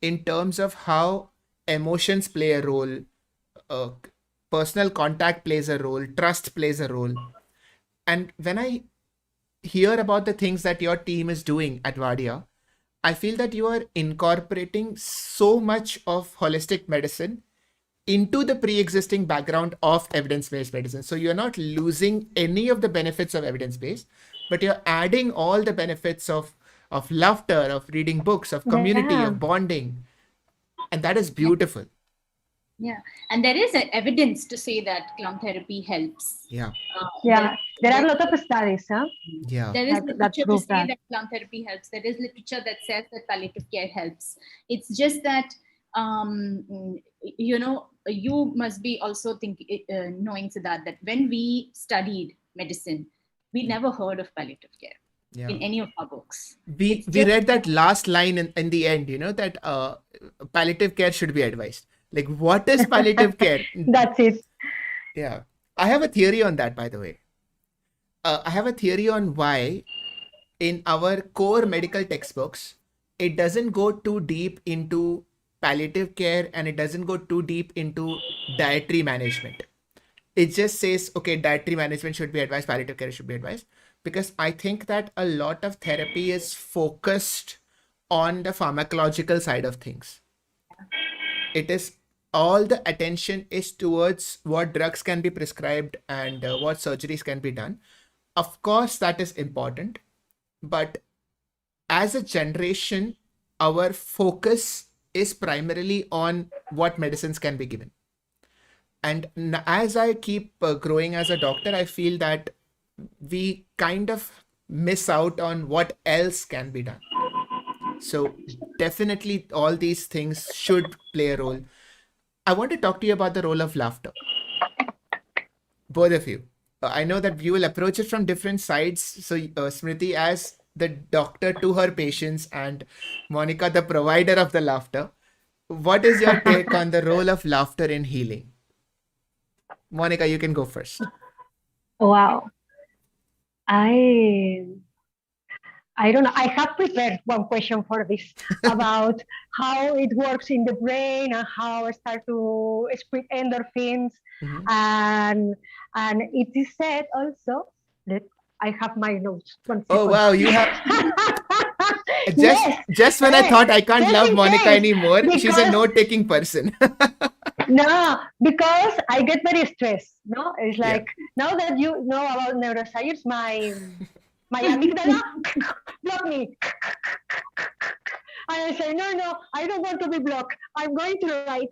in terms of how emotions play a role, uh, personal contact plays a role, trust plays a role. And when I hear about the things that your team is doing at Vadia, I feel that you are incorporating so much of holistic medicine into the pre-existing background of evidence-based medicine. So you're not losing any of the benefits of evidence-based, but you're adding all the benefits of laughter, of reading books, of Yeah, community, of bonding, and that is beautiful. Yeah, and there is evidence to say that clown therapy helps. Yeah, yeah. There are There, a lot of studies, huh? yeah, there is That literature to prove say that. that clown therapy helps. There is literature that says that palliative care helps. It's just that you must be also knowing that when we studied medicine, we yeah, never heard of palliative care yeah. in any of our books. We It's we just read that last line in the end, that palliative care should be advised. Like, what is palliative care? That's it. Yeah, I have a theory on that, by the way. I have a theory on why in our core medical textbooks, it doesn't go too deep into palliative care and it doesn't go too deep into dietary management. It just says, okay, dietary management should be advised, palliative care should be advised. Because I think that a lot of therapy is focused on the pharmacological side of things. It is all the attention is towards what drugs can be prescribed and what surgeries can be done. Of course, that is important, but as a generation, our focus is primarily on what medicines can be given. And as I keep growing as a doctor, I feel that we kind of miss out on what else can be done. So, definitely, all these things should play a role. I want to talk to you about the role of laughter, both of you. I know that you will approach it from different sides. So, Smriti, as the doctor to her patients, and Monica, the provider of the laughter, what is your take on the role of laughter in healing? Monica, you can go first. Wow. I I don't know. I have prepared one question for this about how it works in the brain and how I start to spread endorphins. Mhm. And and it is said also that I have my notes. One Oh second. wow, you have just Yes, just when I eh, thought I can't just love in Monica case, anymore, she's a because note-taking person. no, because I get very stressed. No, it's Yeah. like now that you know about neuroscience, my amygdala block me. And I say, no, I don't want to be blocked. I'm going to write.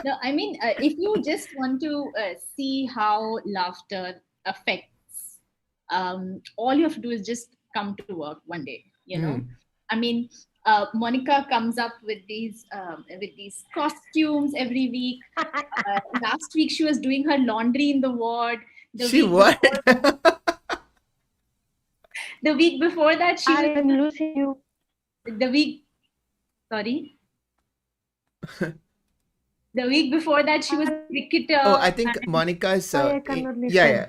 No, I mean, if you just want to see how laughter affects, all you have to do is just come to work one day. Mm. I mean, Monica comes up with these costumes every week. Last week she was doing her laundry in the ward. The She week what? before, the week before that she was I'm losing you. the week. Sorry, the week before that she was a Oh, cricketer. I think And Monica's Why I cannot yeah, listen? yeah.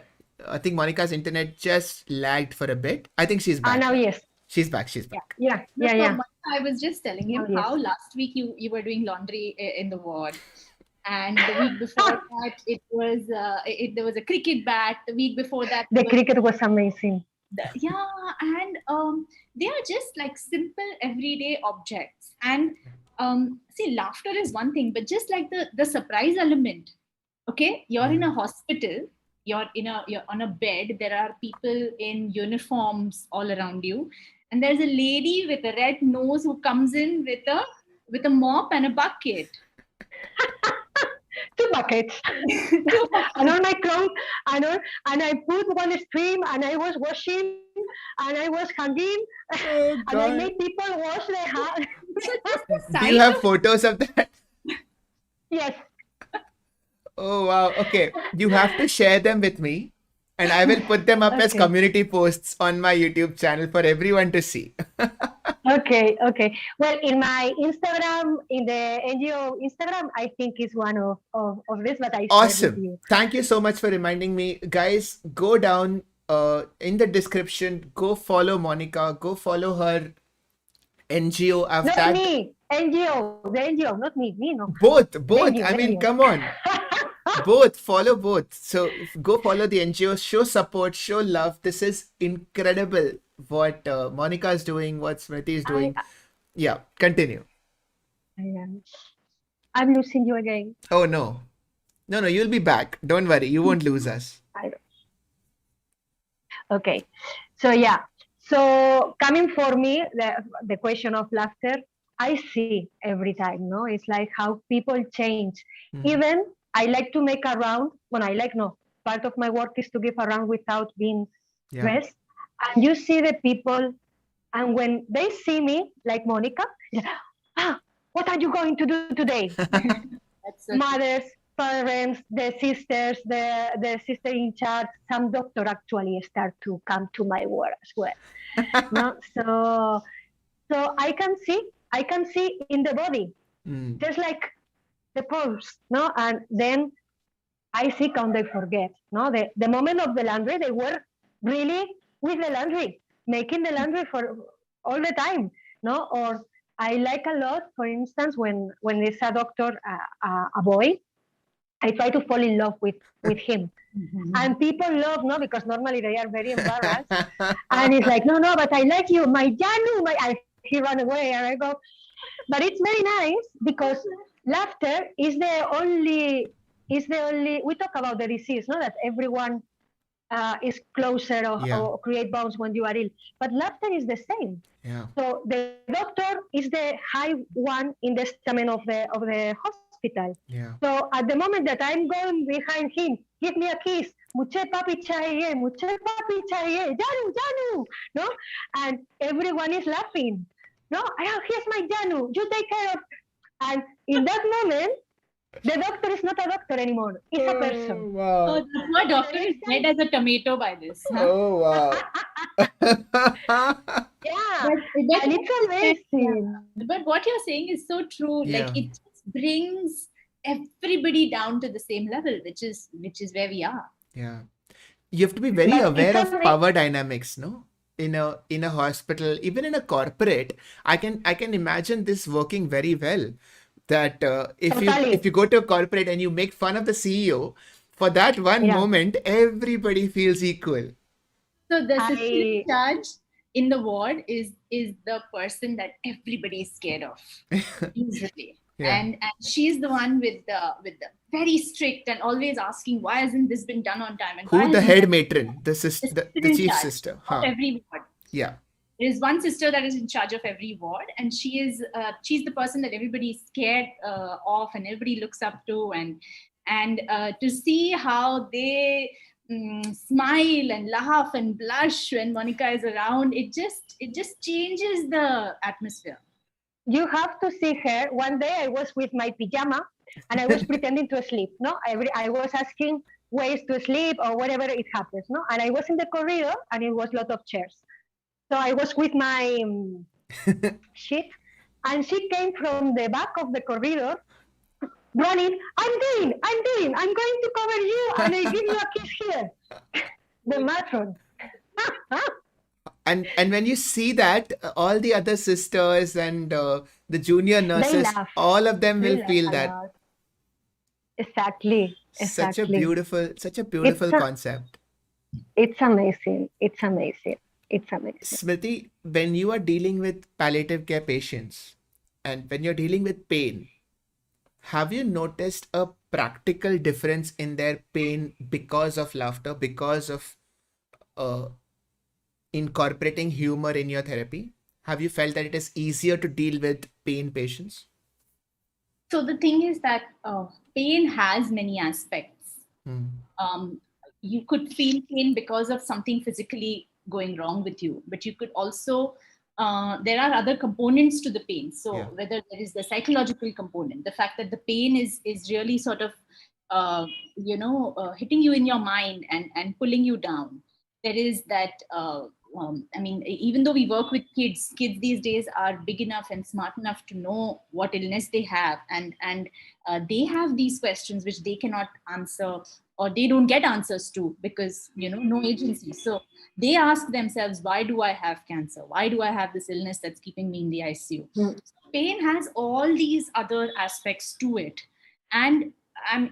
I think Monica's internet just lagged for a bit. I think she's Ah, back now now. yes. She's back. She's yeah. back. Yeah, No, yeah, so yeah. Monica, I was just telling Now him yes. how last week you were doing laundry in the ward, and the week before that there was a cricket bat. The week before that The cricket was amazing. yeah, and they are just like simple everyday objects. And see, laughter is one thing, but just like the surprise element, Okay, you're in a hospital, you're on a bed, there are people in uniforms all around you, and there's a lady with a red nose who comes in with a mop and a bucket. 2 buckets. And all my clothes, and I put one stream, and I was washing, and I was hanging, Oh and I God. made people wash their hands. So just the Do you sight have of photos of that? Yes. Oh wow. Okay. You have to share them with me, and I will put them up as Okay. community posts on my YouTube channel for everyone to see. Okay. Well, in my Instagram, in the NGO Instagram, I think is one of this, but I share with Awesome. you. Thank you so much for reminding me. Guys, go down in the description, go follow Monica, go follow her NGO. I've Not tagged me, NGO, the NGO, not me, no. both. The I NGO, the mean, NGO. come on. Both, follow both. So go follow the NGO, show support, show love. This is incredible what Monica is doing, what Smriti is doing. Yeah, continue. I'm losing you again. Oh no. No, you'll be back. Don't worry, you won't lose us. Okay. So yeah. So coming for me, the question of laughter, I see every time. No, it's like how people change. Even I like to make a round. When I like no, part of my work is to give a round without being stressed. And you see the people, and when they see me, like Monica, what are you going to do today? Mothers, parents, the sisters, the sister in charge, some doctor actually start to come to my work as well. No? So I can see in the body, just like the pulse, no? And then I see how they forget, no? The moment of the laundry, they were really with the laundry, making the laundry for all the time, no? Or I like a lot, for instance, when there's a doctor, a boy, I try to fall in love with him. And people love, no, because normally they are very embarrassed. And it's like, no, but I like you, my Janu, and he ran away, and I go. But it's very nice because laughter is the only. We talk about the disease, no, that everyone is closer or create bonds when you are ill. But laughter is the same. Yeah. So the doctor is the high one in the estimate of the hospital. Yeah. So at the moment that I'm going behind him, give me a kiss, muche papi chahiye, Janu, no? And everyone is laughing. No, here's my Janu, you take care of. And in that moment, the doctor is not a doctor anymore. It's a person. Wow. Oh, the poor doctor is dead as a tomato by this. Huh? Oh wow. Yeah. But And it's amazing. But what you're saying is so true. Yeah. Like it just brings everybody down to the same level, which is where we are. Yeah. You have to be very But aware it's of power dynamics, no? In a hospital, even in a corporate, I can imagine this working very well. That if you go to a corporate and you make fun of the CEO, for that one moment, everybody feels equal. So the sister in charge in the ward is the person that everybody is scared of, usually. Yeah. And she's the one with the very strict and always asking, why hasn't this been done on time? And Who the head matron, the chief sister, of every ward. Yeah. There is one sister that is in charge of every ward, and she's the person that everybody is scared of, and everybody looks up to, and to see how they smile and laugh and blush when Monica is around, it just changes the atmosphere. You have to see her. One day I was with my pajama and I was pretending to sleep. No, I was asking ways to sleep or whatever it happens. No, and I was in the corridor and it was a lot of chairs. So I was with my sheet, and she came from the back of the corridor, running. I'm going to cover you, and I give you a kiss here. The matron. And when you see that, all the other sisters and the junior nurses, all of them will feel that. Exactly. Such a beautiful concept. It's amazing. Smriti, when you are dealing with palliative care patients and when you're dealing with pain, have you noticed a practical difference in their pain because of laughter, because of uh, incorporating humor in your therapy? Have you felt that it is easier to deal with pain patients? So the thing is that pain has many aspects. Hmm. um, you could feel pain because of something physically going wrong with you, but you could also there are other components to the pain. So Yeah. whether there is the psychological component, the fact that the pain is really sort of hitting you in your mind and pulling you down. There is that I mean, even though we work with kids these days are big enough and smart enough to know what illness they have, and they have these questions which they cannot answer, or they don't get answers to, because no agency. So they ask themselves, why do I have cancer? Why do I have this illness that's keeping me in the ICU? Mm. Pain has all these other aspects to it. And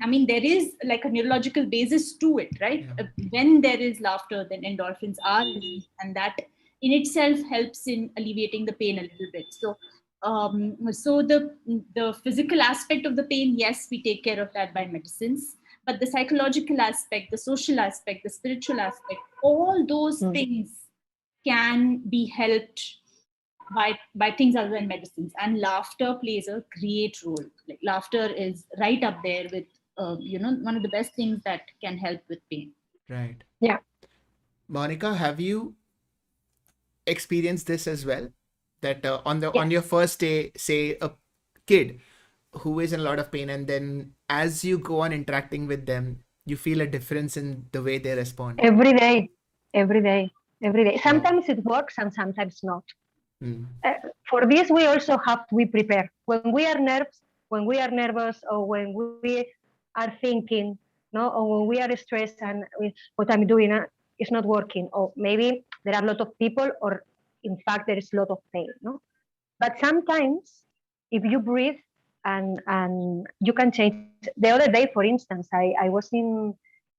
I mean, there is like a neurological basis to it, right? Yeah. When there is laughter, then endorphins are released, and that in itself helps in alleviating the pain a little bit. So the physical aspect of the pain, yes, we take care of that by medicines, but the psychological aspect, the social aspect, the spiritual aspect, all those Mm. things can be helped by things other than medicines. And laughter plays a great role. Like laughter is right up there with one of the best things that can help with pain. Right. Yeah. Monica, have you experienced this as well? That on Yes. your first day, say a kid who is in a lot of pain, and then as you go on interacting with them, you feel a difference in the way they respond. Every day, every day, every day. Wow. Sometimes it works and sometimes not. Hmm. For this, we also have to be prepared. When we are nervous, or when we are thinking, no, or when we are stressed and what I'm doing is not working, or maybe there are a lot of people, or in fact there is a lot of pain, no. But sometimes, if you breathe and you can change. The other day, for instance, I was in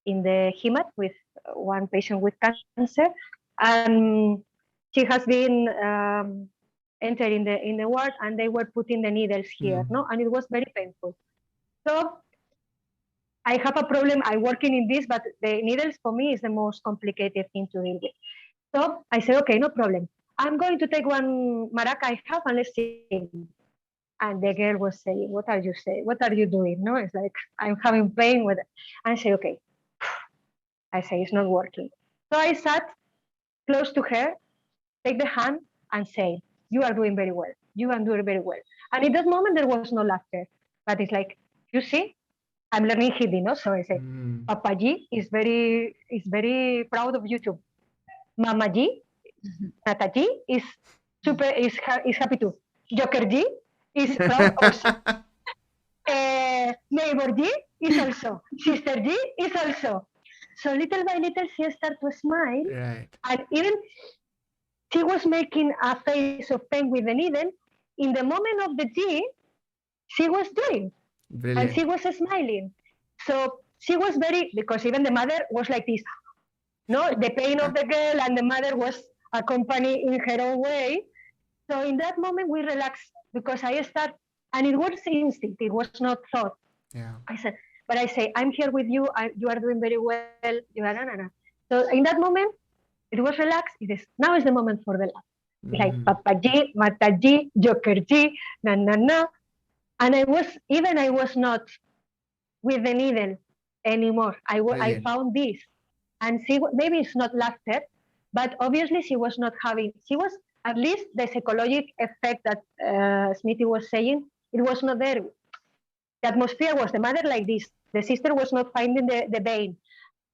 the HEMAT with one patient with cancer, and she has been entered in the ward, and they were putting the needles here, Hmm. no, and it was very painful. So I have a problem. I working in this, but the needles for me is the most complicated thing to deal with. So I said, okay, no problem. I'm going to take one maraca I have and let's sing. And the girl was saying, "What are you saying? What are you doing?" No, it's like I'm having pain with it. And I say, "Okay." I say it's not working. So I sat close to her, take the hand, and say, "You are doing very well. You are doing very well." And in that moment, there was no laughter, but it's like, you see, I'm learning Hindi, no? So I say, Hmm. "Papa ji is very proud of you too. Mama ji, Nataji is happy too. Joker ji is proud also. Neighbor G is also. Sister G is also. So little by little, she started to smile, Right. and even she was making a face of pain with the needle. In the moment of the G, she was doing, and she Brilliant. was smiling. So she was very, because even the mother was like this. No, the pain of the girl and the mother was accompanying in her own way. So in that moment, we relaxed because I start, and it was instinct. It was not thought. Yeah. I said, but I say, I'm here with you. You are doing very well. You are, na, na, na. So in that moment, it was relaxed. It is now is the moment for the laugh. It's like Hmm. Papaji, Mataji, Jokerji, na na na. And I was not with the needle anymore. I Brilliant. found this, and maybe it's not laughter, but obviously she was not having. She was, at least the psychological effect that Smithy was saying. It was not there. The atmosphere was the mother like this. The sister was not finding the vein.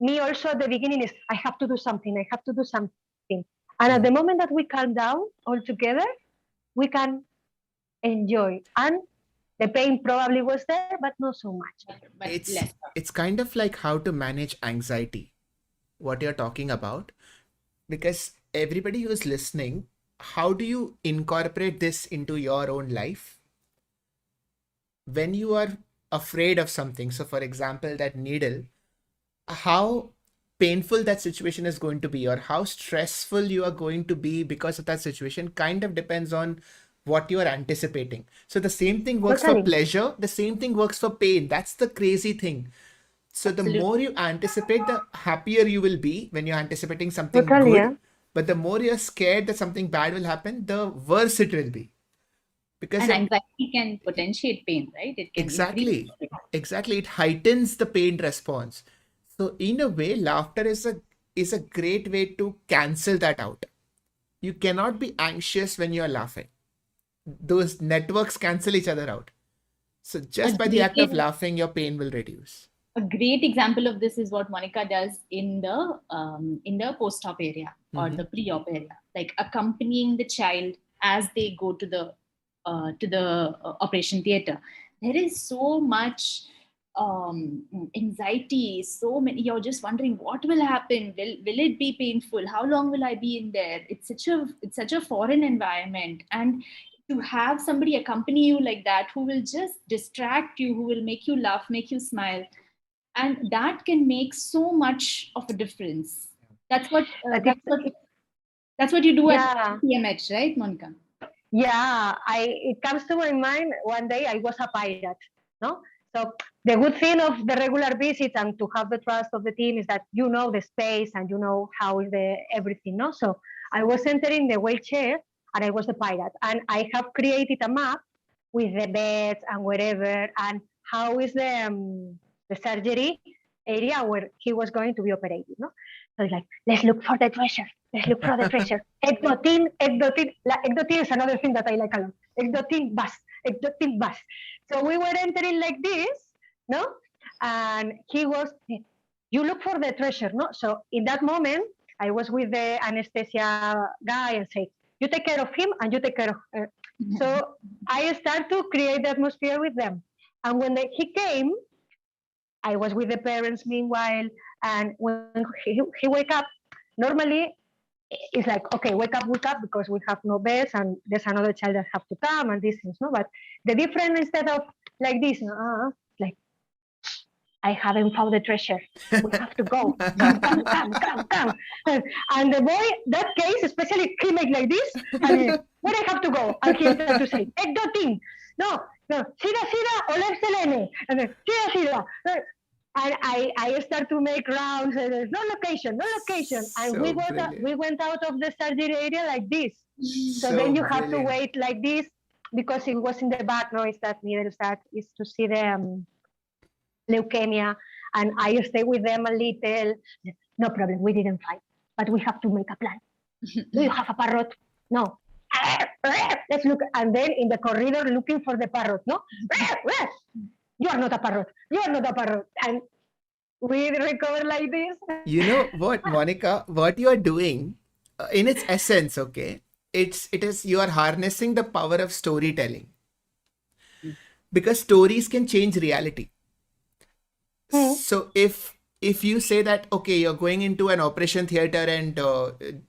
Me also at the beginning is, I have to do something. I have to do something. And at the Yeah. moment that we calm down all together, we can enjoy. And the pain probably was there, but not so much. But It's less. it's kind of like how to manage anxiety, what you're talking about, because everybody who's listening, how do you incorporate this into your own life when you are afraid of something? So, for example, that needle, how painful that situation is going to be, or how stressful you are going to be because of that situation, kind of depends on what you are anticipating. So the same thing works for Totally. pleasure, the same thing works for pain. That's the crazy thing. So the Absolutely. more you anticipate, the happier you will be when you're anticipating something Totally, yeah. good. But the more you're scared that something bad will happen, the worse it will be. Because And it anxiety can potentiate pain, right? It can increase. exactly it heightens the pain response. So in a way, laughter is a great way to cancel that out. You cannot be anxious when you're laughing. Those networks cancel each other out. So A just by the act of great, laughing, your pain will reduce. a great example of this is what Monica does in the post-op area or Mm-hmm. the pre-op area, like accompanying the child as they go to the operation theater. There is so much anxiety, so many. You're just wondering what will happen. Will it be painful? How long will I be in there? It's such a foreign environment, and to have somebody accompany you like that who will just distract you, who will make you laugh, make you smile, and that can make so much of a difference. That's what uh, But that's what that's what you do at yeah, TMH, right, Monica? yeah. It comes to my mind one day I was a pirate, no? So the good thing of the regular visits and to have the trust of the team is that you know the space and you know how is the everything, no? So I was entering the wheelchair and I was the pirate, and I have created a map with the beds and wherever and how is the surgery area where he was going to be operated, no? So it's like, let's look for the treasure. Let's look for the treasure. Ekdotin is another thing that I like a lot. Ekdotin bus. So we were entering like this, no? And he was, you look for the treasure, no? So in that moment, I was with the anesthesia guy and say, you take care of him and you take care of her. So I start to create the atmosphere with them. And when he came, I was with the parents meanwhile. And when he wake up, normally it's like, okay, wake up because we have no beds and there's another child that have to come and these things, no? But the difference instead of like this, like, I haven't found the treasure. We have to go. Come. And the boy, that case, especially, he make like this, and where I have to go? And he started to say, Ekdotin. No, Sida, Oleg Selene. And then, Sida. And I start to make rounds, and there's no location. And So brilliant. we went out of the surgery area like this. So So then you have to brilliant. wait like this because it was in the back, no, it's that middle side, is to see the leukemia, and I stay with them a little. No problem, we didn't fight, but we have to make a plan. Do you have a parrot? No. Let's look, and then in the corridor looking for the parrot. No, you are not a parrot. You are not a parrot, and we recover like this. You know what, Monica, what you are doing, in its essence, okay, it is you are harnessing the power of storytelling, because stories can change reality. Hmm. So if you say that, okay, you're going into an operation theater and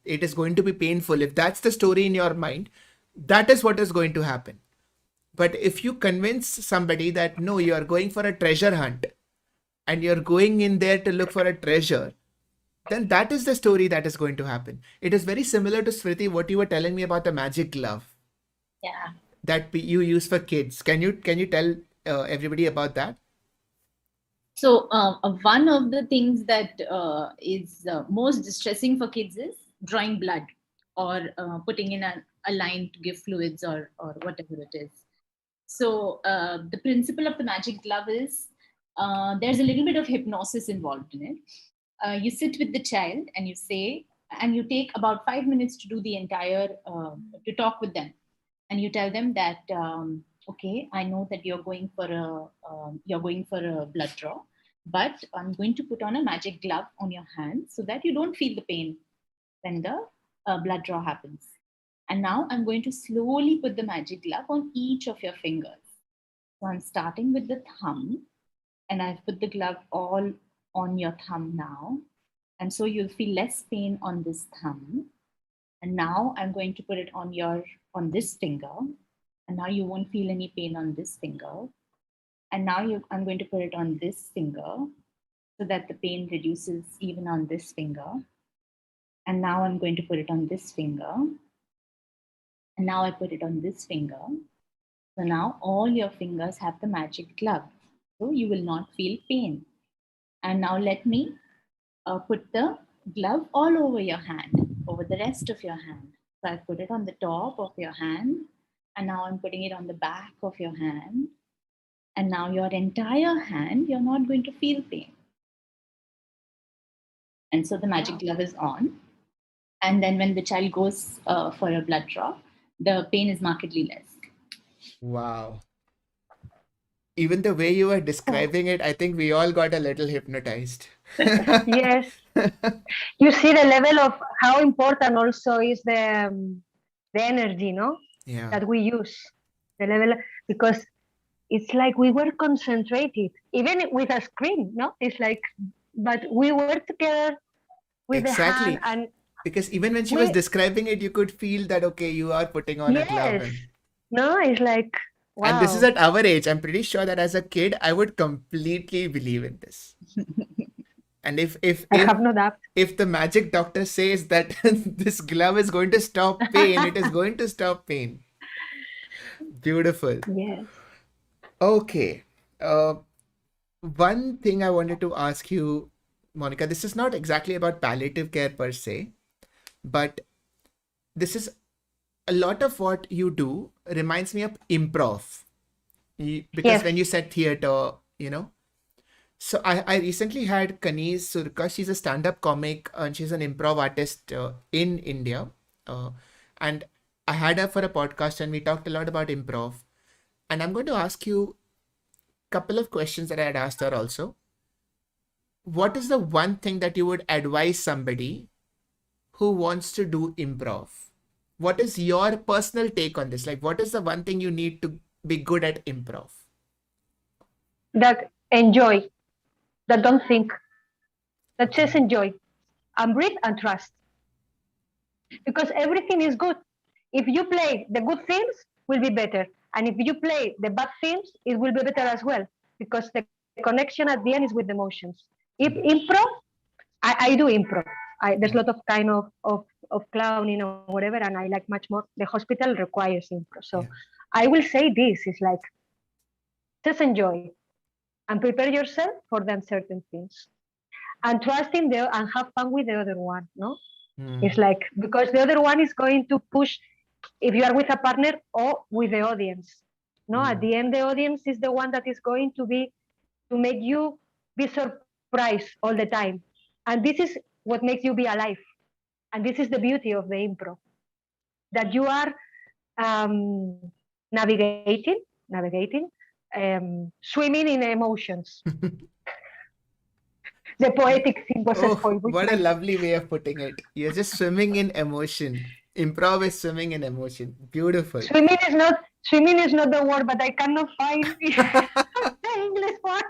it is going to be painful, if that's the story in your mind, that is what is going to happen. But if you convince somebody that no, you are going for a treasure hunt and you're going in there to look for a treasure, then that is the story that is going to happen. It is very similar to Smriti, what you were telling me about the magic glove Yeah. that you use for kids. Can you tell everybody about that? So one of the things that is most distressing for kids is drawing blood or putting in a line to give fluids or whatever it is. So the principle of the magic glove is there's a little bit of hypnosis involved in it. You sit with the child and you say, and you take about 5 minutes to do the entire, to talk with them, and you tell them that, okay, I know that you're going for a blood draw, but I'm going to put on a magic glove on your hand so that you don't feel the pain when the blood draw happens. And now I'm going to slowly put the magic glove on each of your fingers. So I'm starting with the thumb, and I've put the glove all on your thumb now. And so you'll feel less pain on this thumb. And now I'm going to put it on this finger. And now you won't feel any pain on this finger. And now I'm going to put it on this finger so that the pain reduces even on this finger. And now I'm going to put it on this finger. And now I put it on this finger. So now all your fingers have the magic glove. So you will not feel pain. And now let me put the glove all over your hand, over the rest of your hand. So I put it on the top of your hand, and now I'm putting it on the back of your hand. And now your entire hand, you're not going to feel pain. And so the magic glove is on. And then when the child goes for a blood draw, the pain is markedly less. Wow. Even the way you were Oh, describing it, I think we all got a little hypnotized. yes. You see the level of how important also is the energy, no, Yeah, that we use. The level, because it's like we were concentrated, even with a screen, no? It's like, but we were together with the hand, exactly. and Because even when she was we, describing it, you could feel that, okay, you are putting on a glove. yes, no, it's like, And this is wow, at our age. I'm pretty sure that as a kid, I would completely believe in this. And I have no doubt. if the magic doctor says that this glove is going to stop pain, it is going to stop pain. Beautiful. Yes, Okay. Uh, One thing I wanted to ask you, Monica, this is not exactly about palliative care per se, but this is a lot of what you do reminds me of improv. Because yes, when you said theater, you know, so I recently had Kaneez Surka. She's a stand-up comic and she's an improv artist in India. Uh, and I had her for a podcast and we talked a lot about improv. And I'm going to ask you a couple of questions that I had asked her also. What is the one thing that you would advise somebody who wants to do improv? What is your personal take on this? Like, what is the one thing you need to be good at improv? that enjoy, that don't think, that Okay. just enjoy and breathe and trust, because everything is good. If you play the good things, will be better, and if you play the bad things, it will be better as well, because the connection at the end is with the emotions. If improv, I do improv. There's a Yeah. lot of kind of clowning or whatever, and I like much more. The hospital requires improv, so Yeah. I will say this is like, just enjoy and prepare yourself for the uncertain things, and trust in the and have fun with the other one. No, it's Hmm. like, because the other one is going to push, if you are with a partner or with the audience. No, at Hmm. the end, the audience is the one that is going to make you be surprised all the time. And this is what makes you be alive. And this is the beauty of the improv, that you are um, navigating, swimming in emotions. The poetic thing was Oh, spoiled with what a my. lovely way of putting it. You're just swimming in emotion. Improv is swimming in emotion. Beautiful. Swimming is not the word, but I cannot find the English word.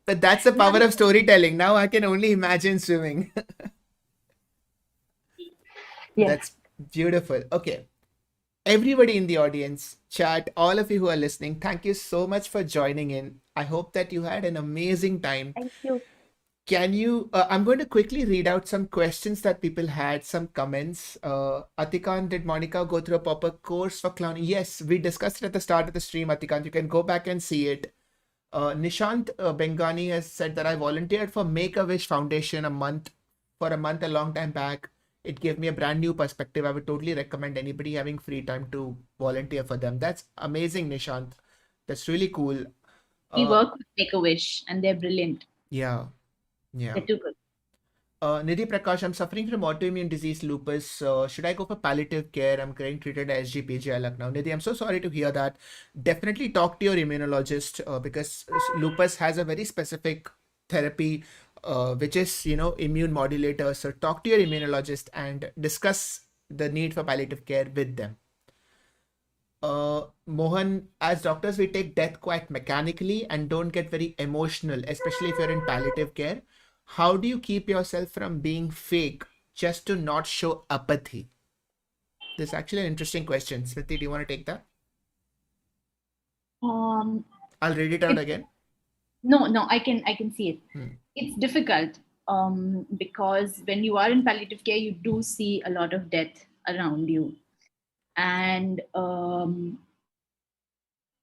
But that's the power of Navigate. storytelling. Now I can only imagine swimming. Yes. That's beautiful. Okay. Everybody in the audience, chat, all of you who are listening, thank you so much for joining in. I hope that you had an amazing time. Thank you. Can you? I'm going to quickly read out some questions that people had, some comments. Atikan, did Monica go through a proper course for clowning? Yes, we discussed it at the start of the stream, Atikan. You can go back and see it. Nishant Bengani has said that I volunteered for Make a Wish Foundation for a month a long time back. It gave me a brand new perspective. I would totally recommend anybody having free time to volunteer for them. That's amazing, Nishant. That's really cool. We Uh, work with Make a Wish, and they're brilliant. yeah, yeah. They're too good. Nidhi Prakash, I'm suffering from autoimmune disease lupus. Should I go for palliative care? I'm getting treated at SGPGI Lucknow. Nidhi, I'm so sorry to hear that. Definitely talk to your immunologist because lupus has a very specific therapy, which is, immune modulator. So talk to your immunologist and discuss the need for palliative care with them. Mohan, as doctors, we take death quite mechanically and don't get very emotional, especially if you're in palliative care. How do you keep yourself from being fake just to not show apathy? This is actually an interesting question. Smriti, do you want to take that? Um, I'll read it out it's again. no, I can see it. Hmm. It's difficult because when you are in palliative care, you do see a lot of death around you. And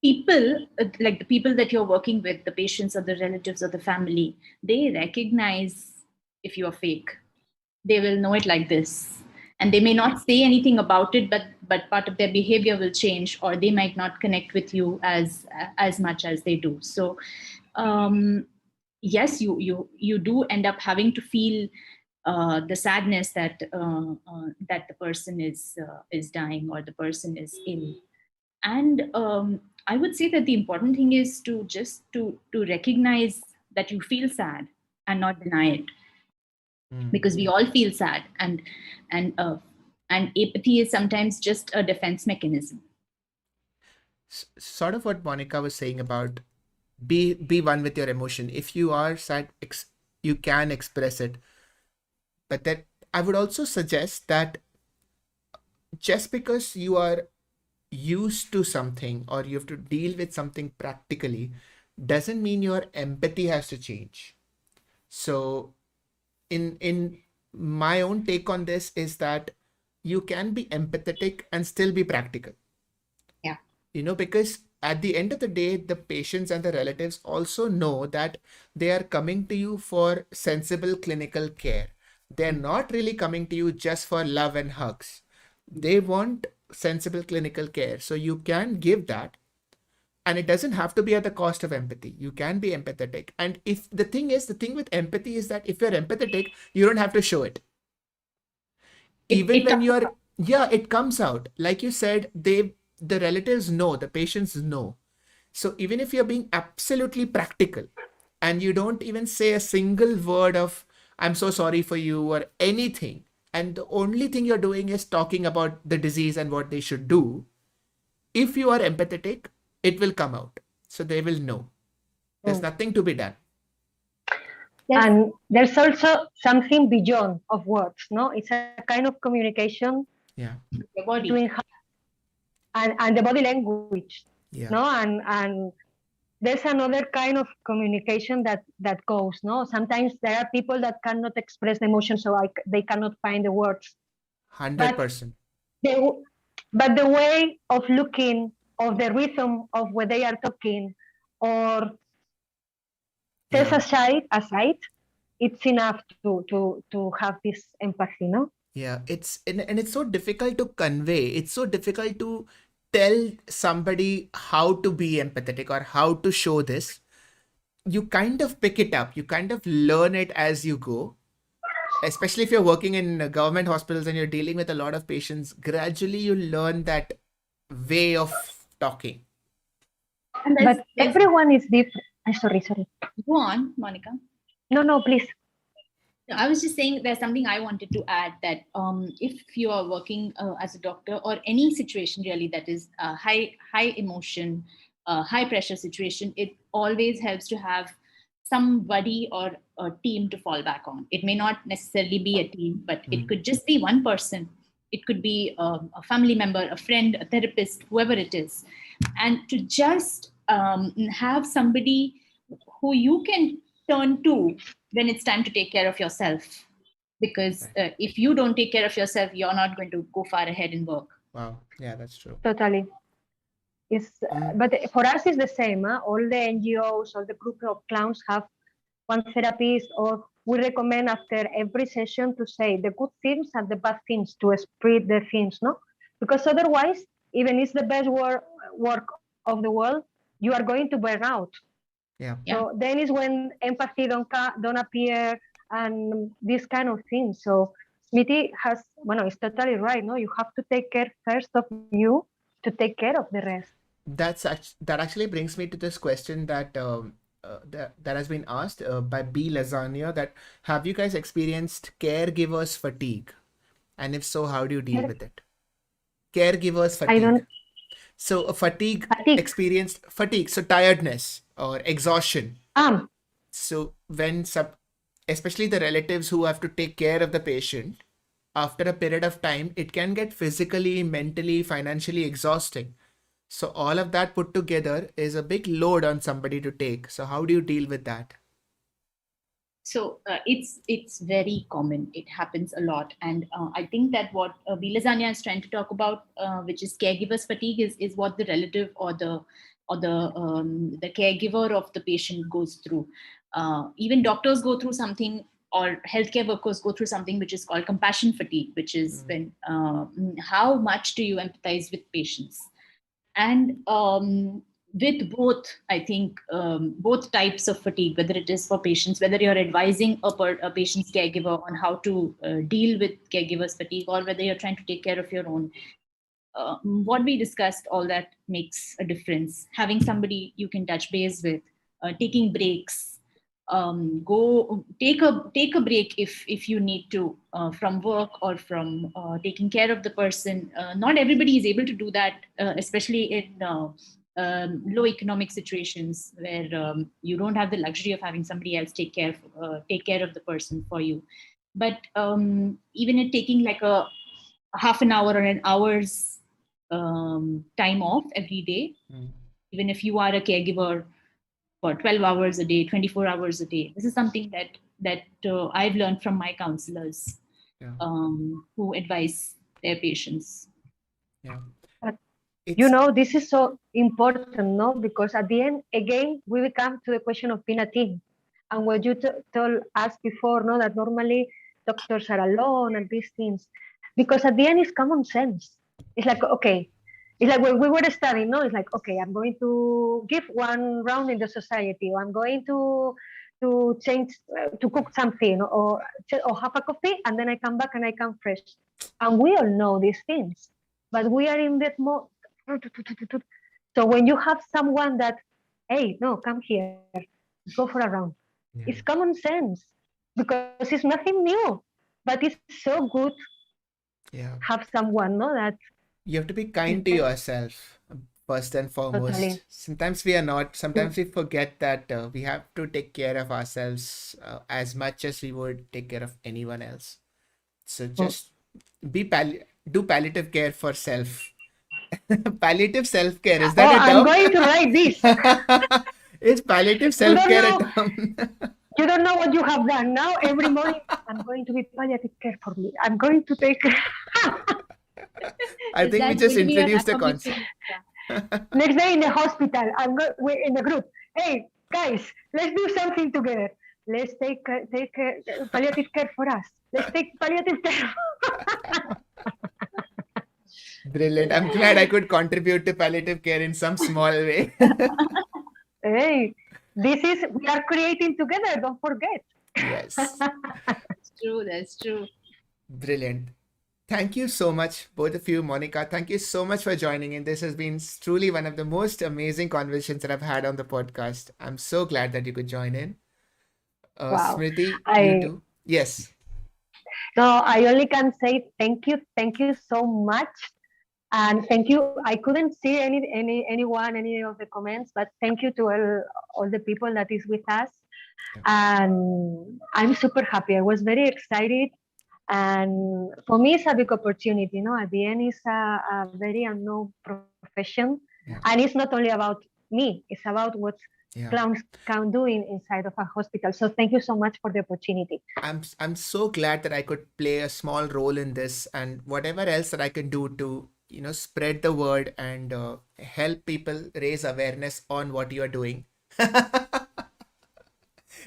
people, like the people that you're working with, the patients or the relatives or the family, they recognize if you are fake. They will know it like this, and they may not say anything about it, but part of their behavior will change, or they might not connect with you as much as they do. So yes, you do end up having to feel the sadness that the person is dying, or the person is ill. And I would say that the important thing is to just to recognize that you feel sad and not deny it, because we all feel sad, and and apathy is sometimes just a defense mechanism. Sort of what Monica was saying about be one with your emotion. If you are sad, you can express it. But that I would also suggest that just because you are used to something or you have to deal with something practically doesn't mean your empathy has to change. So in my own take on this is that you can be empathetic and still be practical. Yeah. Because at the end of the day, the patients and the relatives also know that they are coming to you for sensible clinical care. They're not really coming to you just for love and hugs. They want sensible clinical care. So you can give that. And it doesn't have to be at the cost of empathy. You can be empathetic. And if the thing with empathy is that if you're empathetic, you don't have to show it. Even when you're, yeah, it comes out. Like you said, the relatives know, the patients know. So even if you're being absolutely practical and you don't even say a single word of, I'm so sorry for you or anything, and the only thing you're doing is talking about the disease and what they should do, if you are empathetic, it will come out. So they will know. There's nothing to be done. Yes. And there's also something beyond of words, no? It's a kind of communication. Yeah. The body. Between and the body language, Yeah. no? And there's another kind of communication that goes, no? Sometimes there are people that cannot express the emotion, so they cannot find the words. 100%. But the way of looking, of the rhythm of what they are talking, or set aside, it's enough to have this empathy, no? Yeah, and it's so difficult to convey. It's so difficult to tell somebody how to be empathetic or how to show this. You kind of pick it up. You kind of learn it as you go. Especially if you're working in government hospitals and you're dealing with a lot of patients, gradually you learn that way of talking. But everyone is different. Sorry. Go on, Monica. No, please. I was just saying there's something I wanted to add, that if you are working as a doctor, or any situation really that is high emotion, high pressure situation, it always helps to have somebody or a team to fall back on. It may not necessarily be a team, but it could just be one person. It could be a family member, a friend, a therapist, whoever it is. And to just have somebody who you can turn to when it's time to take care of yourself. Because if you don't take care of yourself, you're not going to go far ahead in work. Wow. Yeah, that's true. Totally. But for us, it's the same. All the NGOs, all the group of clowns have one therapist, or we recommend after every session to say the good things and the bad things, to spread the things, no? Because otherwise, even it's the best work of the world, you are going to burn out. Yeah. So then is when empathy don't appear and this kind of thing. So Smriti it's totally right. No, you have to take care first of you to take care of the rest. That actually brings me to this question that that has been asked by B Lasagna, that have you guys experienced caregivers fatigue, and if so, how do you deal with it? Caregivers fatigue. So a fatigue. Experienced fatigue, so tiredness or exhaustion. So when especially the relatives who have to take care of the patient, after a period of time, it can get physically, mentally, financially exhausting. So all of that put together is a big load on somebody to take. So how do you deal with that? It's very common. It happens a lot, and I think that what Lasagna is trying to talk about, which is caregivers fatigue, is what the relative or the caregiver of the patient goes through. Even doctors go through something, or healthcare workers go through something which is called compassion fatigue, which is when how much do you empathize with patients, and with both, I think both types of fatigue, whether it is for patients, whether you're advising a patient's caregiver on how to deal with caregivers fatigue, or whether you're trying to take care of your own, what we discussed, all that makes a difference. Having somebody you can touch base with, taking breaks, go take a break if you need to, from work or from taking care of the person. Not everybody is able to do that, especially in low economic situations where you don't have the luxury of having somebody else take care of the person for you. But even in taking like a half an hour or an hour's time off every day, even if you are a caregiver for 12 hours a day, 24 hours a day. This is something that I've learned from my counselors, Yeah. who advise their patients. Yeah. But, It's this is so important, no? Because at the end, again, we will come to the question of being a team. And what you told us before, no, that normally doctors are alone and these things. Because at the end, it's common sense. It's like, okay, it's like when we were studying, no? It's like, okay, I'm going to give one round in the society, or I'm going to change, to cook something, or have a coffee, and then I come back and I come fresh. And we all know these things, but we are in that mode. So when you have someone that, hey, no, come here, go for a round. It's yeah. common sense because it's nothing new, but it's so good Yeah. have someone, no, that You have to be is kind to there yourself, first and foremost. totally. Sometimes we are not. Mm. Sometimes we forget that we have to take care of ourselves as much as we would take care of anyone else. So Mm. just do palliative care for self. Palliative self care, is that Oh, a I'm term? going to write this. Is palliative You self don't care a know, term? you don't know what you have done. Now every morning, I'm going to be palliative care for me. I'm going to take. I Is think we that just going to be your introduced a public concept. thing? Yeah. Next day in the hospital, we're in the group. Hey, guys, let's do something together. Let's take palliative care for us. Let's take palliative care. Brilliant. I'm glad I could contribute to palliative care in some small way. Hey, we are creating together. Don't forget. Yes. That's true. That's true. Brilliant. Thank you so much, both of you, Monica. Thank you so much for joining in. This has been truly one of the most amazing conversations that I've had on the podcast. I'm so glad that you could join in. Wow. Smriti, you I too? Yes. No, I only can say thank you so much, and thank you. I couldn't see anyone, any of the comments, but thank you to all the people that is with us, Yeah. and I'm super happy. I was very excited, and for me, it's a big opportunity. At the end, it's a very unknown profession, and Yeah. it's not only about me. It's about what Yeah. clowns can do inside of a hospital. So thank you so much for the opportunity. I'm so glad that I could play a small role in this, and whatever else that I can do to, spread the word and help people raise awareness on what you are doing.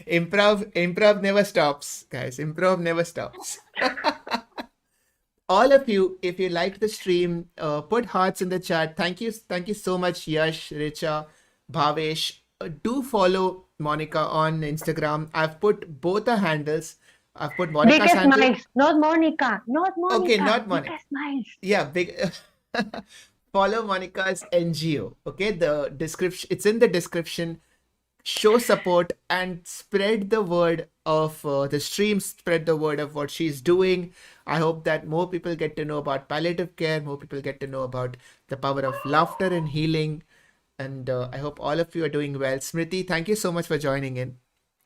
Improv never stops, guys. Improv never stops. All of you, if you liked the stream, put hearts in the chat. Thank you so much, Yash, Richa, Bhavesh. Do follow Monica on Instagram. I've put both her handles. I've put Monica Biggest Santos. smiles, not Monica, not Okay, Monica. not Monica. Biggest smiles. Yeah, big. Follow Monica's NGO. Okay, the description. It's in the description. Show support and spread the word of the stream, spread the word of what she's doing. I hope that more people get to know about palliative care, more people get to know about the power of laughter and healing. And I hope all of you are doing well. Smriti, thank you so much for joining in.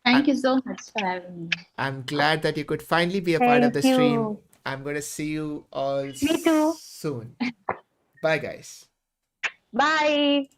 Thank I'm, you so much for having me. I'm glad that you could finally be a part of Thank the stream. you. I'm going to see you all Me too. soon. Bye, guys. Bye.